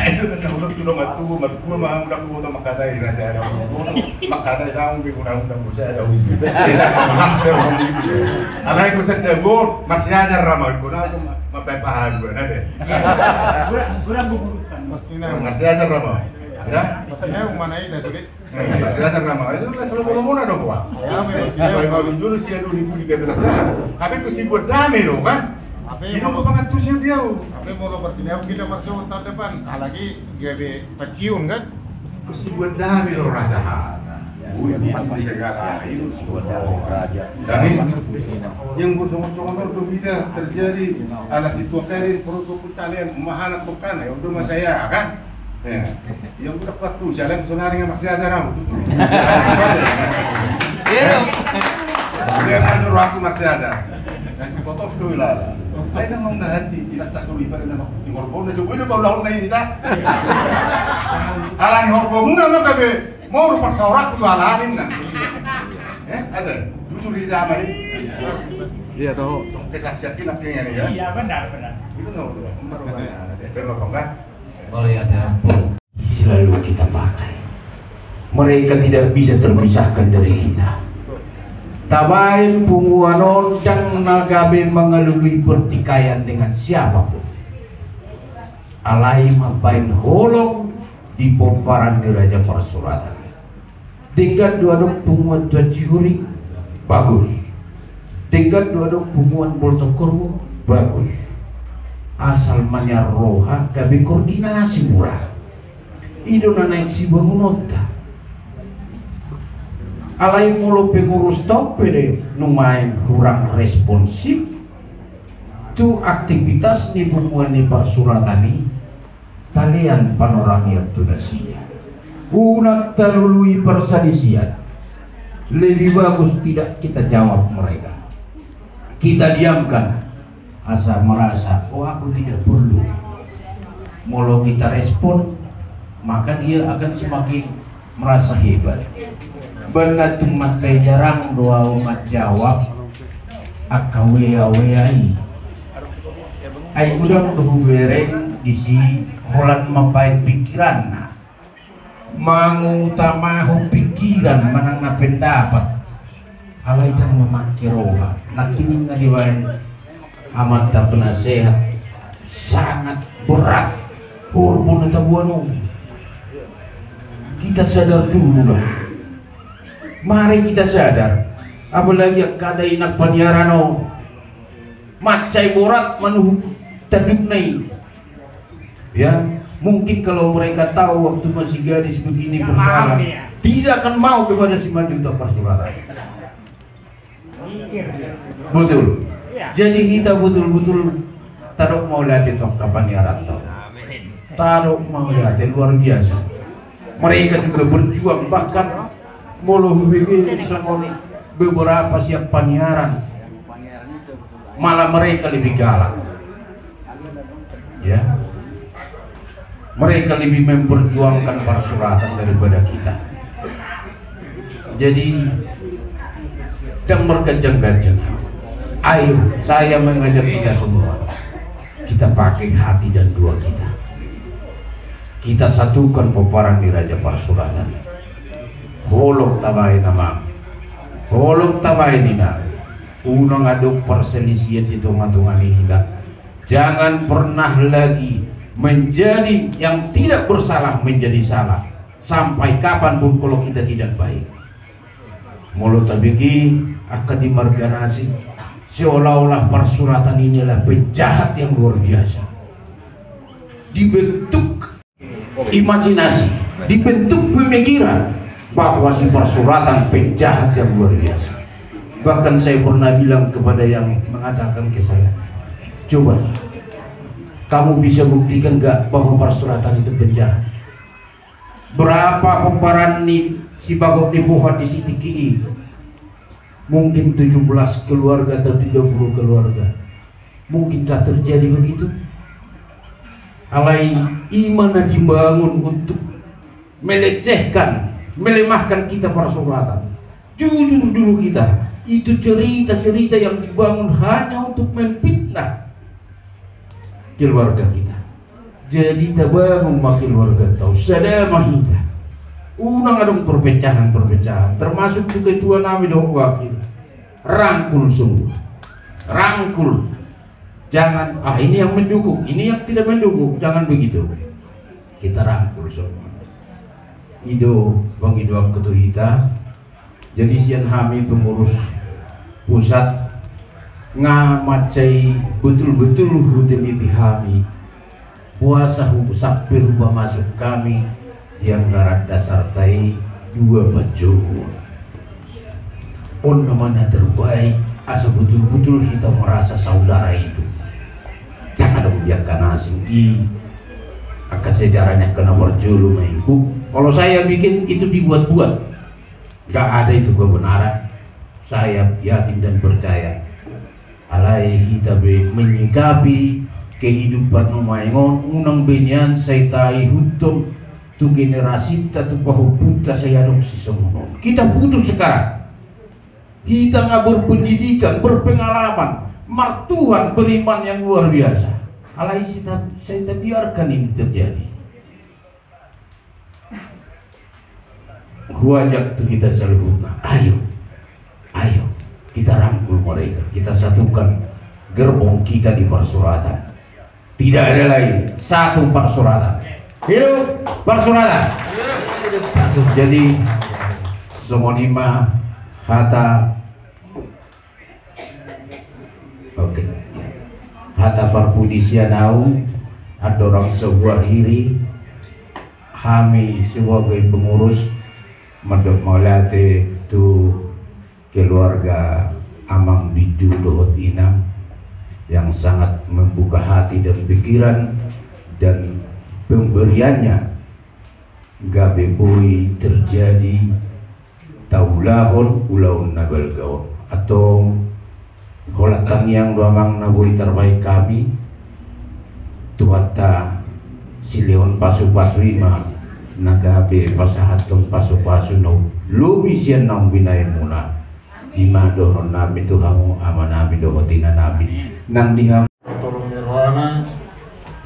Itu kan udah tuh matu mah udah kuota makada raja ada kuota makada daun di undang-undang bursa ada wis. Master om itu. Alai ku sedang go masih aja ramai guna mapepahan gue nade. Kurang bukurutan. Masih aja ramai. Ya, Maksudnya mana itu sulit? Belajar nama itu nggak selalu ngomong dong gua. Ya, memang kalau dulu sih ada 2013. Tapi itu sih buat rame loh kan? Itu kok banget tuh sih dia. Tapi mau lo bersinar kita masuk tahun depan. Lagi GB peciun kan? Itu sih buat rame loh raja. Yang pasti segala itu buat raja. Dan ini yang bertemu-temu itu tidak terjadi. Ada situasi protokol kalian mahalat bukan ya untuk mas saya kan? Ya, yang udah patuh jalan sonari yang masih ada ram. Iya. Dia kan nyuruh aku masih ada. Nanti foto dulu lah. Saya kan mau nanti tidak tak suruh ibadah nama di hormon. Sebuah itu kau lawan lagi kita. Alani hormon nama kabe mau rupak saurak itu alanin nak. Ada. Jujur di zaman ini. Iya tahu. Kesaksian kita kayaknya nih ya. Iya benar. Itu no. Itu enggak. Oleh ampun selalu kita pakai. Mereka tidak bisa terpisahkan dari kita. Tabain punguanon dan nagabe mengalului pertikaian dengan siapapun. Alai mapain holong di pomparan di Raja Parasuratan. Tingkat dua dok pumuan tua Cihuri bagus. Tingkat dua dok pumuan Boltokorwo bagus. Asal manyar roha kabe koordinasi murah. Ido na naik si bangunota. Alai mulu pengurus top pede numain kurang responsif. Tu aktivitas ni pumuan ni Parsuratani talian panorangiat tunasinya. Unak terlului persadisian. Lebih bagus tidak kita jawab mereka. Kita diamkan. Asa merasa, oh aku tidak perlu. Molo kita respon, maka dia akan semakin merasa hebat. Benar tumat saya jarang doa umat jawab. Akawea-weai. Ay udang tuh bereng disi holan mapain pikiran. Mengutamakan pikiran menang pendapat alai dan memakai roha nakini ngaliwain amat tak penasehat sangat berat hormon tabuanu. Kita sadar dulu lah, mari kita sadar, apalagi kada inak paniarano macai borat manuh taduknai ya. Mungkin kalau mereka tahu waktu masih gadis begini persoalan, tidak akan mau kepada si Majuto Parsuratan. Betul. Jadi kita betul-betul taruh mau lihat itu kapan ya rantau. Taruh mau lihat luar biasa. Mereka juga berjuang, bahkan molo begini sama beberapa siap penyiaran. Malah mereka lebih galak. Ya. Mereka lebih memperjuangkan Parsuratan daripada kita. Jadi dan bergajang-gajang. Ayo, saya mengajak kita semua. Kita pakai hati dan dua kita. Kita satukan peperangan di Raja Parsuratan. Holok tabai nama. Holok tabai dina. Unang aduk perselisihan di tengah-tengah ini. Jangan pernah lagi menjadi yang tidak bersalah menjadi salah sampai kapanpun kalau kita tidak baik. Mulut tabiki akan dimarganasi seolah-olah Parsuratan inilah penjahat yang luar biasa. Dibentuk imajinasi, dibentuk pemikiran bahwa si Parsuratan penjahat yang luar biasa. Bahkan saya pernah bilang kepada yang mengatakan ke saya, coba kamu bisa buktikan gak bahwa Parsuratan itu penjahat? Berapa peperan nih si Bagok di Pohon di Sitiki? Mungkin 17 keluarga atau 30 keluarga. Mungkinkah terjadi begitu? Alai iman dibangun untuk melecehkan, melemahkan kita Parsuratan. Jujur dulu kita. Itu cerita-cerita yang dibangun hanya untuk memfitnah keluarga kita. Jadi tabangun makin keluarga tahu sadama kita. Unang adong perpecahan, termasuk juga ketua nami dong wakil. Rangkul semua, rangkul. Jangan ini yang mendukung, ini yang tidak mendukung, jangan begitu. Kita rangkul semua. Ido bang Ido ketuhita. Jadi sian kami pengurus pusat ngamacai betul-betul rutiniti kami puasa sampai rubah masuk kami di anggaran dasar tai 2 baju on mana terbaik asa betul-betul kita merasa saudara itu. Jangan ada membiarkan asing akan sejarahnya kena berjulu maiku. Kalau saya bikin itu dibuat-buat, gak ada itu kebenaran. Saya yakin dan percaya alai kita menyikapi kehidupan numaingon unang benyan saya tai hutum tu generasi tu pahuputa saya dong si semua. Kita butuh sekarang. Kita nggak berpendidikan, berpengalaman, martuhan beriman yang luar biasa. Alai saya biarkan ini terjadi. Wajak tu kita selalu ayo kita rangkul mereka, kita satukan gerbong kita di Parsuratan. Tidak ada lain, satu Parsuratan. Hidup Parsuratan. Jadi Somonima Hatta Hatta Parpudisianau adorang sebuah hiri kami sebagai pengurus Medok Maulate tu keluarga Amang Bidu Dohot Inang yang sangat membuka hati dan pikiran dan pemberiannya gabe boy terjadi taulahon ulaun nabal gaon atau holatan yang doamang naboy terbaik kami tuata sileon pasu-pasu ima nagabe pasahaton pasu-pasu no lumisian nang binayin muna ima donon nami tuhango ama nami dohotina nami nang diham tolong nirwana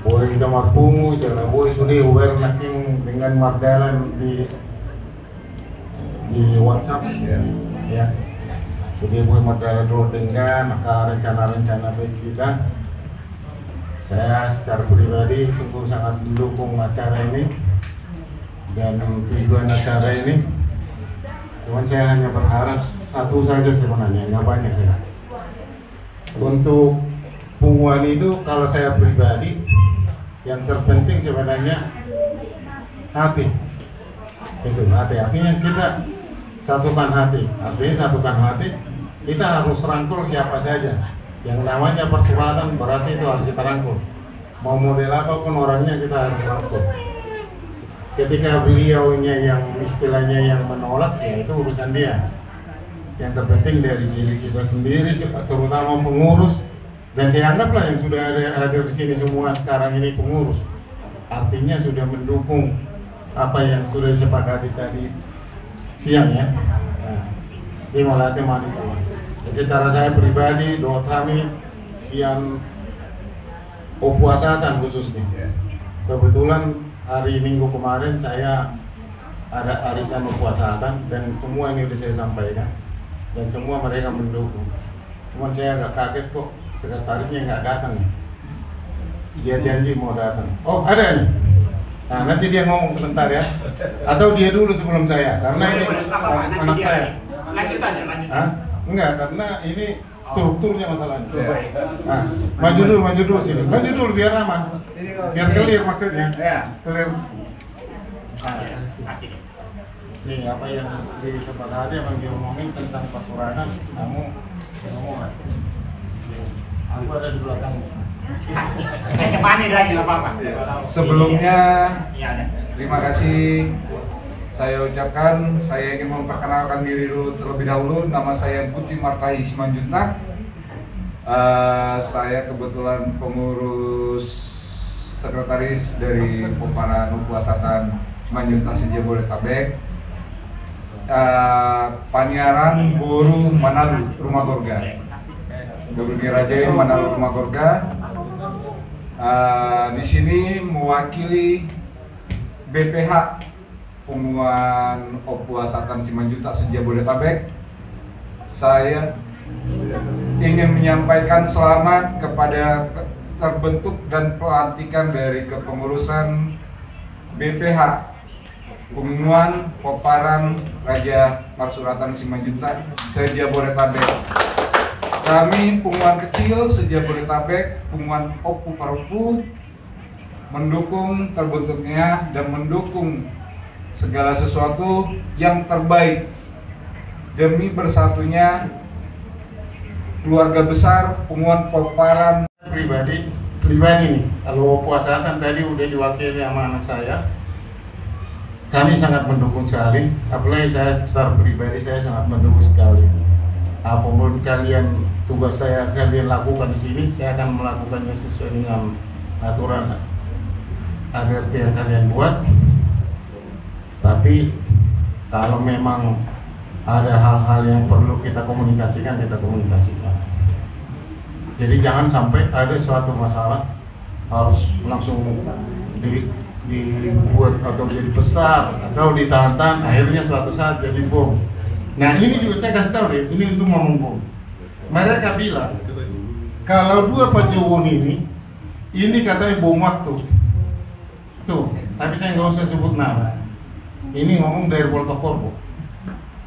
boy damar pungu jangan boy sudah uber naking dengan mardalan di WhatsApp ya sudah boy mardalan dulu dengan maka rencana-rencana baik kita. Saya secara pribadi sungguh sangat mendukung acara ini dan tujuan acara ini. Cuman saya hanya berharap satu saja sebenarnya, nggak banyak ya. Untuk punguan itu kalau saya pribadi yang terpenting sebenarnya hati. Itu hati, artinya kita satukan hati. Artinya satukan hati, kita harus rangkul siapa saja. Yang namanya persuratan berarti itu harus kita rangkul. Mau model apapun orangnya kita harus rangkul. Ketika beliaunya yang istilahnya yang menolak, ya itu urusan dia. Yang terpenting dari diri kita sendiri, terutama pengurus. Dan saya anggaplah yang sudah ada di sini semua sekarang ini pengurus. Artinya sudah mendukung apa yang sudah disepakati tadi siang ya. Nah, ini mau latih manipulasi. Secara saya pribadi, doa kami siang Opuasatan khususnya. Kebetulan hari Minggu kemarin saya ada arisan Opuasatan dan semua ini sudah saya sampaikan dan semua mereka mendukung. Cuman saya agak kaget kok sekretarisnya nggak datang. Dia janji mau datang. Oh ada nih. Nah nanti dia ngomong sebentar ya. Atau dia dulu sebelum saya karena ini anak saya. Lanjut aja, lanjut. Hah? Enggak, karena ini strukturnya masalahnya. Nah, maju dulu sini. Maju dulu biar aman. Biar clear maksudnya. Clear. Nah, ini apa yang disepakati apa yang diomongin tentang pasuratan, kamu ngomong. Aku ada di belakang. Saya kepani lagi nggak apa-apa. Sebelumnya terima kasih saya ucapkan. Saya ingin memperkenalkan diri dulu terlebih dahulu. Nama saya Buti Martahi Simanjuntak. Saya kebetulan pengurus sekretaris dari Pomparan Upuasatan Simanjuntak Jabodetabek. Paniaran Boru Manalu Rumah Gorga. Gabungi Raja Manalu Rumah Gorga. Di sini mewakili BPH Punguan Opuasatan Simanjuntak Jabodetabek. Saya ingin menyampaikan selamat kepada terbentuk dan pelantikan dari kepengurusan BPH Punguan Poparan Raja Parsuratan Simanjuntak Jabodetabek. Kami punguan kecil Jabodetabek, punguan Opu Parupu, mendukung terbentuknya dan mendukung segala sesuatu yang terbaik demi bersatunya keluarga besar punguan Poparan. Pribadi nih, kalau Opuasatan tadi udah diwakili sama anak saya. Kami sangat mendukung sekali, apalagi saya secara pribadi saya sangat mendukung sekali. Apapun kalian tugas saya kalian lakukan di sini, saya akan melakukannya sesuai dengan aturan ADRT yang kalian buat. Tapi kalau memang ada hal-hal yang perlu kita komunikasikan, kita komunikasikan. Jadi jangan sampai ada suatu masalah harus langsung dibuat atau jadi besar atau ditahan-tahan, akhirnya suatu saat jadi bom. Nah ini juga saya kasih tahu deh, ini untuk ngomong bom. Mereka bilang kalau dua Pajawon ini katanya bom waktu. Tuh, tapi saya nggak usah sebut nama. Ini ngomong dari Poltokorbo.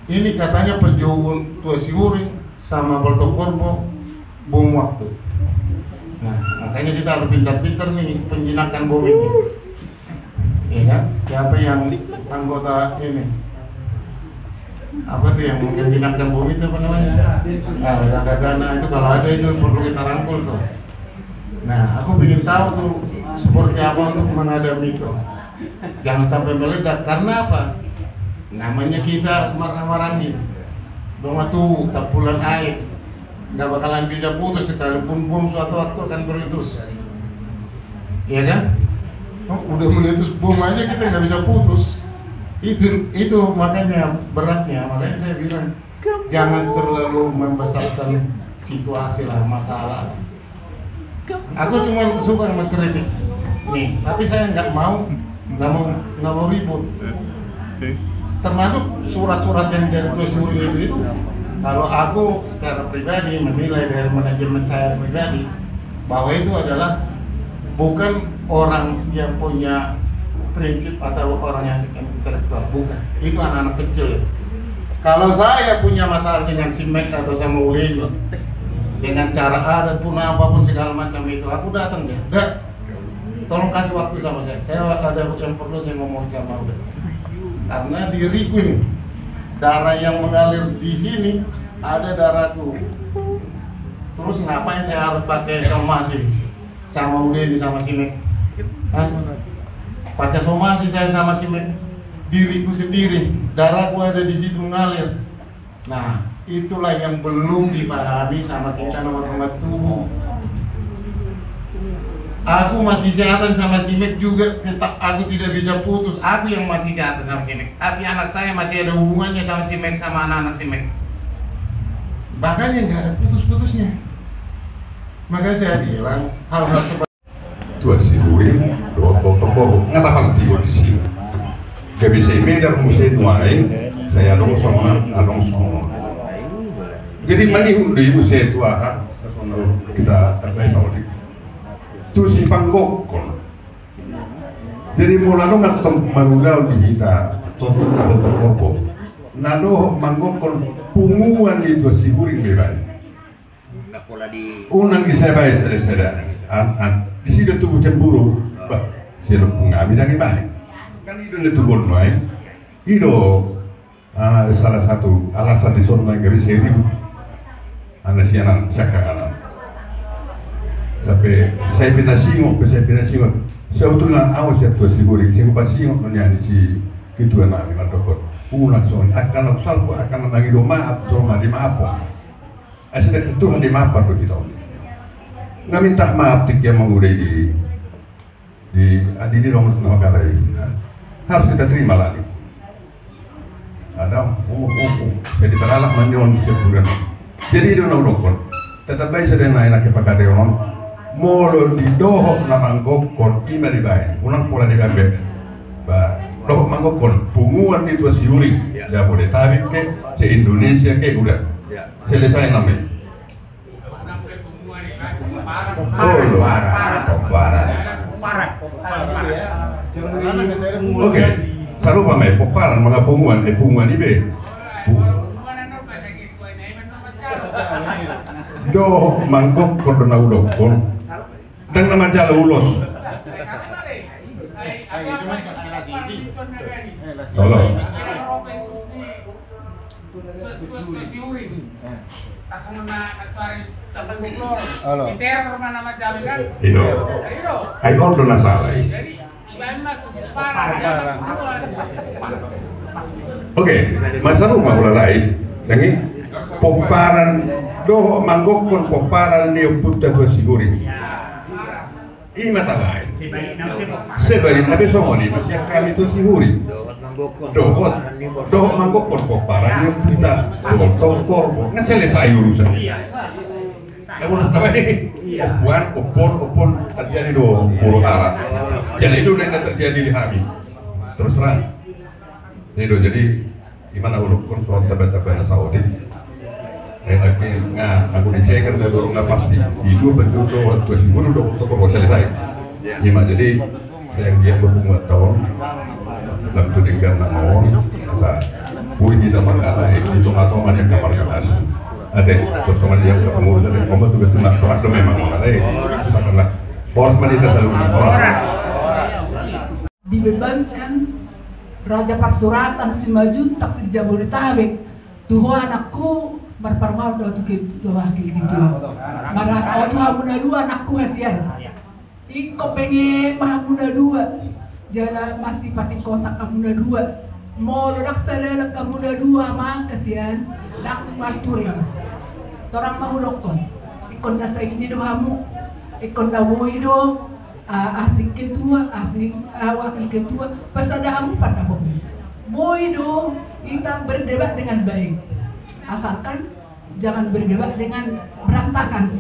Ini katanya penjual tua siuring sama Balto Korbo bom waktu. Nah, makanya kita harus pintar-pintar nih penjinakan bom ini. Iya kan? Siapa yang anggota ini? Apa tuh yang menjinakkan bom itu apa namanya? Jaga dana itu kalau ada itu perlu kita rangkul tuh. Nah, aku ingin tahu tuh seperti apa untuk menghadapi itu. Jangan sampai meledak, karena apa? Namanya kita marah-marahin. Doma tuh tak pulang air, nggak bakalan bisa putus sekalipun bom suatu waktu akan meletus. Iya kan? Oh, udah meletus bom aja kita nggak bisa putus. Itu makanya beratnya. Makanya saya bilang jangan terlalu membesarkan situasi lah, masalah. Aku cuma suka mengkritik nih, tapi saya nggak mau ribut. Termasuk surat-surat yang dari Tua Siuring itu kalau aku secara pribadi menilai dari manajemen saya pribadi bahwa itu adalah bukan orang yang punya prinsip atau orang yang intelektual, bukan. Itu anak-anak kecil. Kalau saya punya masalah dengan si Mek atau sama Uli dengan cara adat pun apapun segala macam itu, aku datang deh. Tolong kasih waktu sama saya. Saya ada yang perlu saya ngomong sama Uda. Karena diriku ini darah yang mengalir di sini ada darahku. Terus ngapain saya harus pakai somasi sama Udeni sama Simek? Pakai somasi saya sama Simek, diriku sendiri, darahku ada di situ mengalir. Nah, itulah yang belum dipahami sama kita nomor tubuh. Aku masih sehatan sama Simek juga, tetap aku tidak bisa putus. Aku yang masih sehatan sama Simek, tapi anak saya masih ada hubungannya sama Simek, sama anak-anak Simek. Bahkan yang nggak ada putus-putusnya. Makanya saya bilang hal-hal seperti Tua Siuring, Balto Korbo, nggak pasti di sini. Gak bisa imedar musim lain, saya dong sama. Jadi mani di musim tua, kita terbaik sama dia. Tu si panggokon. Jadi mulai nggak marudal di kita, contohnya Balto Korbo. Nado manggokon punguan itu si Siuring bebas. Unang bisa baik sedang. Di sini tuh cemburu, bah, siapa pengami dari baik. Kan itu itu gondoy. Itu salah satu alasan di sana nggak bisa itu. Anak sianan, siapa Sampai saya pindah singok. Saya utulan awas ya Tua Siuring. Saya ubah singok menyanyi si kituan nami mandokot. Ulang soal akan salpo akan lagi do maaf, soal di maaf. Asal Tuhan di maaf tuh kita. Nggak minta maaf dia mengudai di nomor kata ini. Harus kita terima lagi. Ada jadi teralak menyon sebulan. Jadi itu nolokon. Tetap baik sedang naik pakai teonon. Molo di dohok na manggokon imeri baik. Ulang pola di gambar. Dohok manggokon punguan di Tua Siuring. Ya boleh tarik ke se Indonesia ke udah selesai namanya. Oke, sarupa may poparan mga punguan ibe. Do manggok ko na ulog ko. Dang naman jala ulos. Tolo. Itu. Ay ordo na salay. Oke, masa rumah ulalay. Nangi poparan do manggokon poparan ni Tua Siuring. Ima tabay. Sebarin nabi somoni masih kami Tua Siuring. Dohot manggokon poparan ni Balto Korbo. Nggak selesai urusan. Namun tabay opon terjadi do Pulau Arab. Jadi itu yang terjadi di Hami. Terus terang. Itu jadi gimana ulukun soal tebet-tebet Saudi. Lagi aku dicekkan dari dorong pasti. Itu bentuk Tua Siuring Tua selesai. Gimana jadi yang dia berumur tahun dalam tudingkan nama orang puri kita makala itu atau mana yang kamar kelas ada sosokan dia ketemu dengan kombat tugas nak surat itu memang makala sebenarnya bos menita selalu orang dibebankan Raja Pasuratan si Majuntak si Jabodetabek tuh anakku berpermal do tuh gitu wakil gitu marah tuh muda dua anakku hasian iko pengen muda dua jala masih pati kosak muda dua mau ledak sadar muda dua mah kasihan nak martur ya orang mau dokon ikon nasa ini do hamu ikon dawo do asik ketua asik wakil ketua pas ada hamu pada boy do kita berdebat dengan baik asalkan jangan berdebat dengan berantakan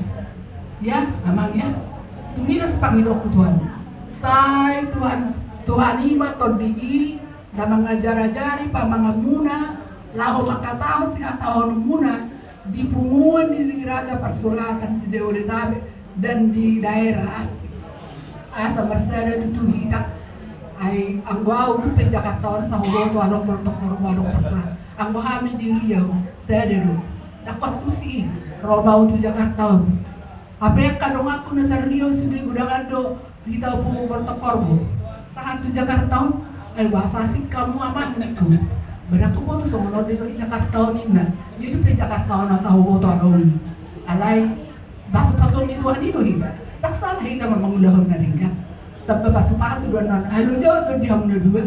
ya amangnya tunggu sepanggil Tuhan say Tuhan ima todii dan mengajar-ajari pamangamuna lahu makatahu si atahon muna di punguan di Raja Pasuratan si Jabodetabek dan di daerah asa bersada itu hitak ay ang gua udah pe Jakarta sa hugo to anong protokol manong Pasuratan ang bahami di Riau saya dulu dapat tuh sih Roma untuk Jakarta apa yang kadang aku nasar Riau sudah gudangan do kita pu protokol bu saat tuh Jakarta ay bahasa sih kamu aman niku berarti aku tuh semua di Jakarta nih nah jadi pe Jakarta na sa hugo to anong alay baso-baso itu ani do kita tak salah kita memang udah na rin ka tapi pasu-pasu doon na ano jauh doon di hamna dua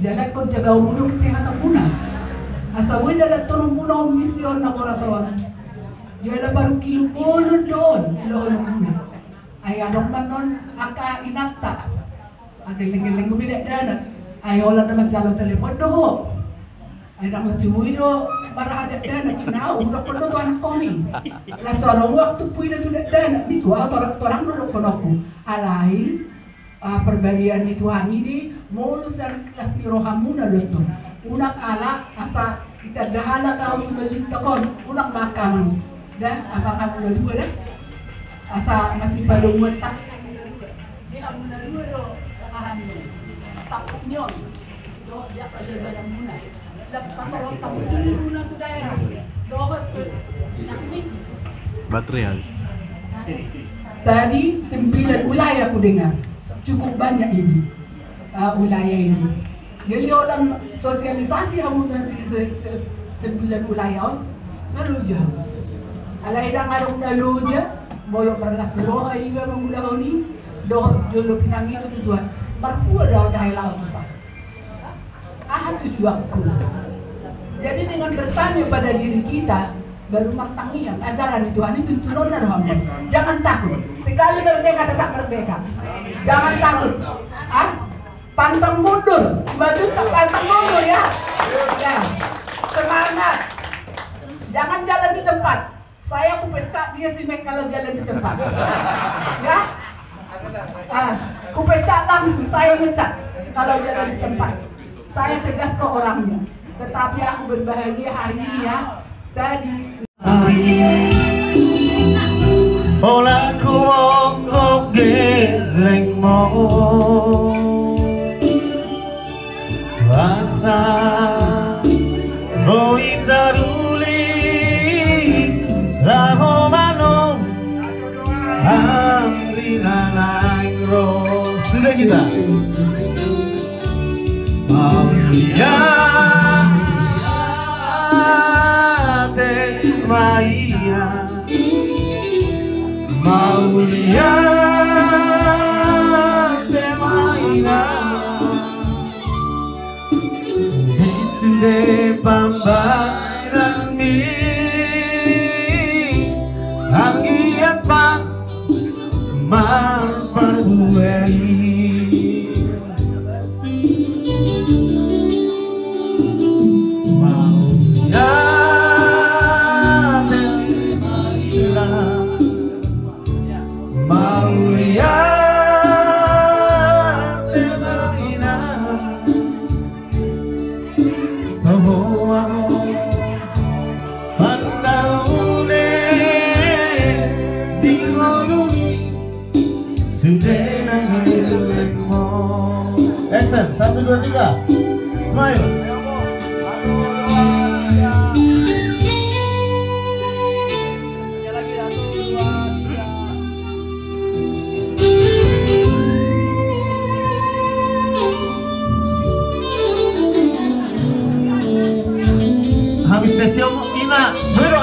jalan kau jaga umur kesehatan muna asawin dalam turun muna misyon na kuraton jalan baru kilo puluh doon muna ay anong man nun aka inakta agiling-giling bumili dana ay wala naman jalo telepon doho ay nang lacuwi do para ada dana kinao udah kono to anak ko ni la solo waktu puy na to dana dito orang no kono alay perbagian Tuhan ini mulu sa kelas ni rohamuna loto unak ala asa kita dahala kau sumajud takon unak makaman dan apakah mula dua dah asa masih pada utak dia mula dua do ahan takut nyon do dia pada dalam muna lepas orang takut muna tu daerah dohot nak mix baterai tadi 9 wilayah aku dengar cukup banyak ini wilayah ini jadi orang sosialisasi kamu dan 9 wilayah lalu jauh alai dah ngarung lalu je bolok berlas di roha iba mengulah ni doh jolo pinangi itu tuan berpua dah dahai laut besar tujuanku jadi dengan bertanya pada diri kita baru matangnya ajaran Tuhan itu turun dari hamba. Jangan takut. Sekali merdeka tetap merdeka. Jangan takut. Pantang mundur. Baju tak pantang mundur ya. Ya. Semangat. Jangan jalan di tempat. Saya aku pecah dia si Mek kalau jalan di tempat. Ya. Aku pecah langsung. Saya mecat kalau jalan di tempat. Saya tegas ke orangnya. Tetapi aku berbahagia hari ini ya. Tadi Ola ku mongkok geleng mo Rasa Hoi taruli Laho mano Amrina naingro Sudah kita Maulia Maya Maulia de Maina Isude pambaran mi Angiat pak Mar perbuai Action, 1, 2, 3 Smile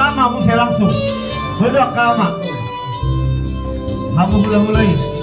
Ama mu saya langsung. Bedak kama. Kamu hula-hulain.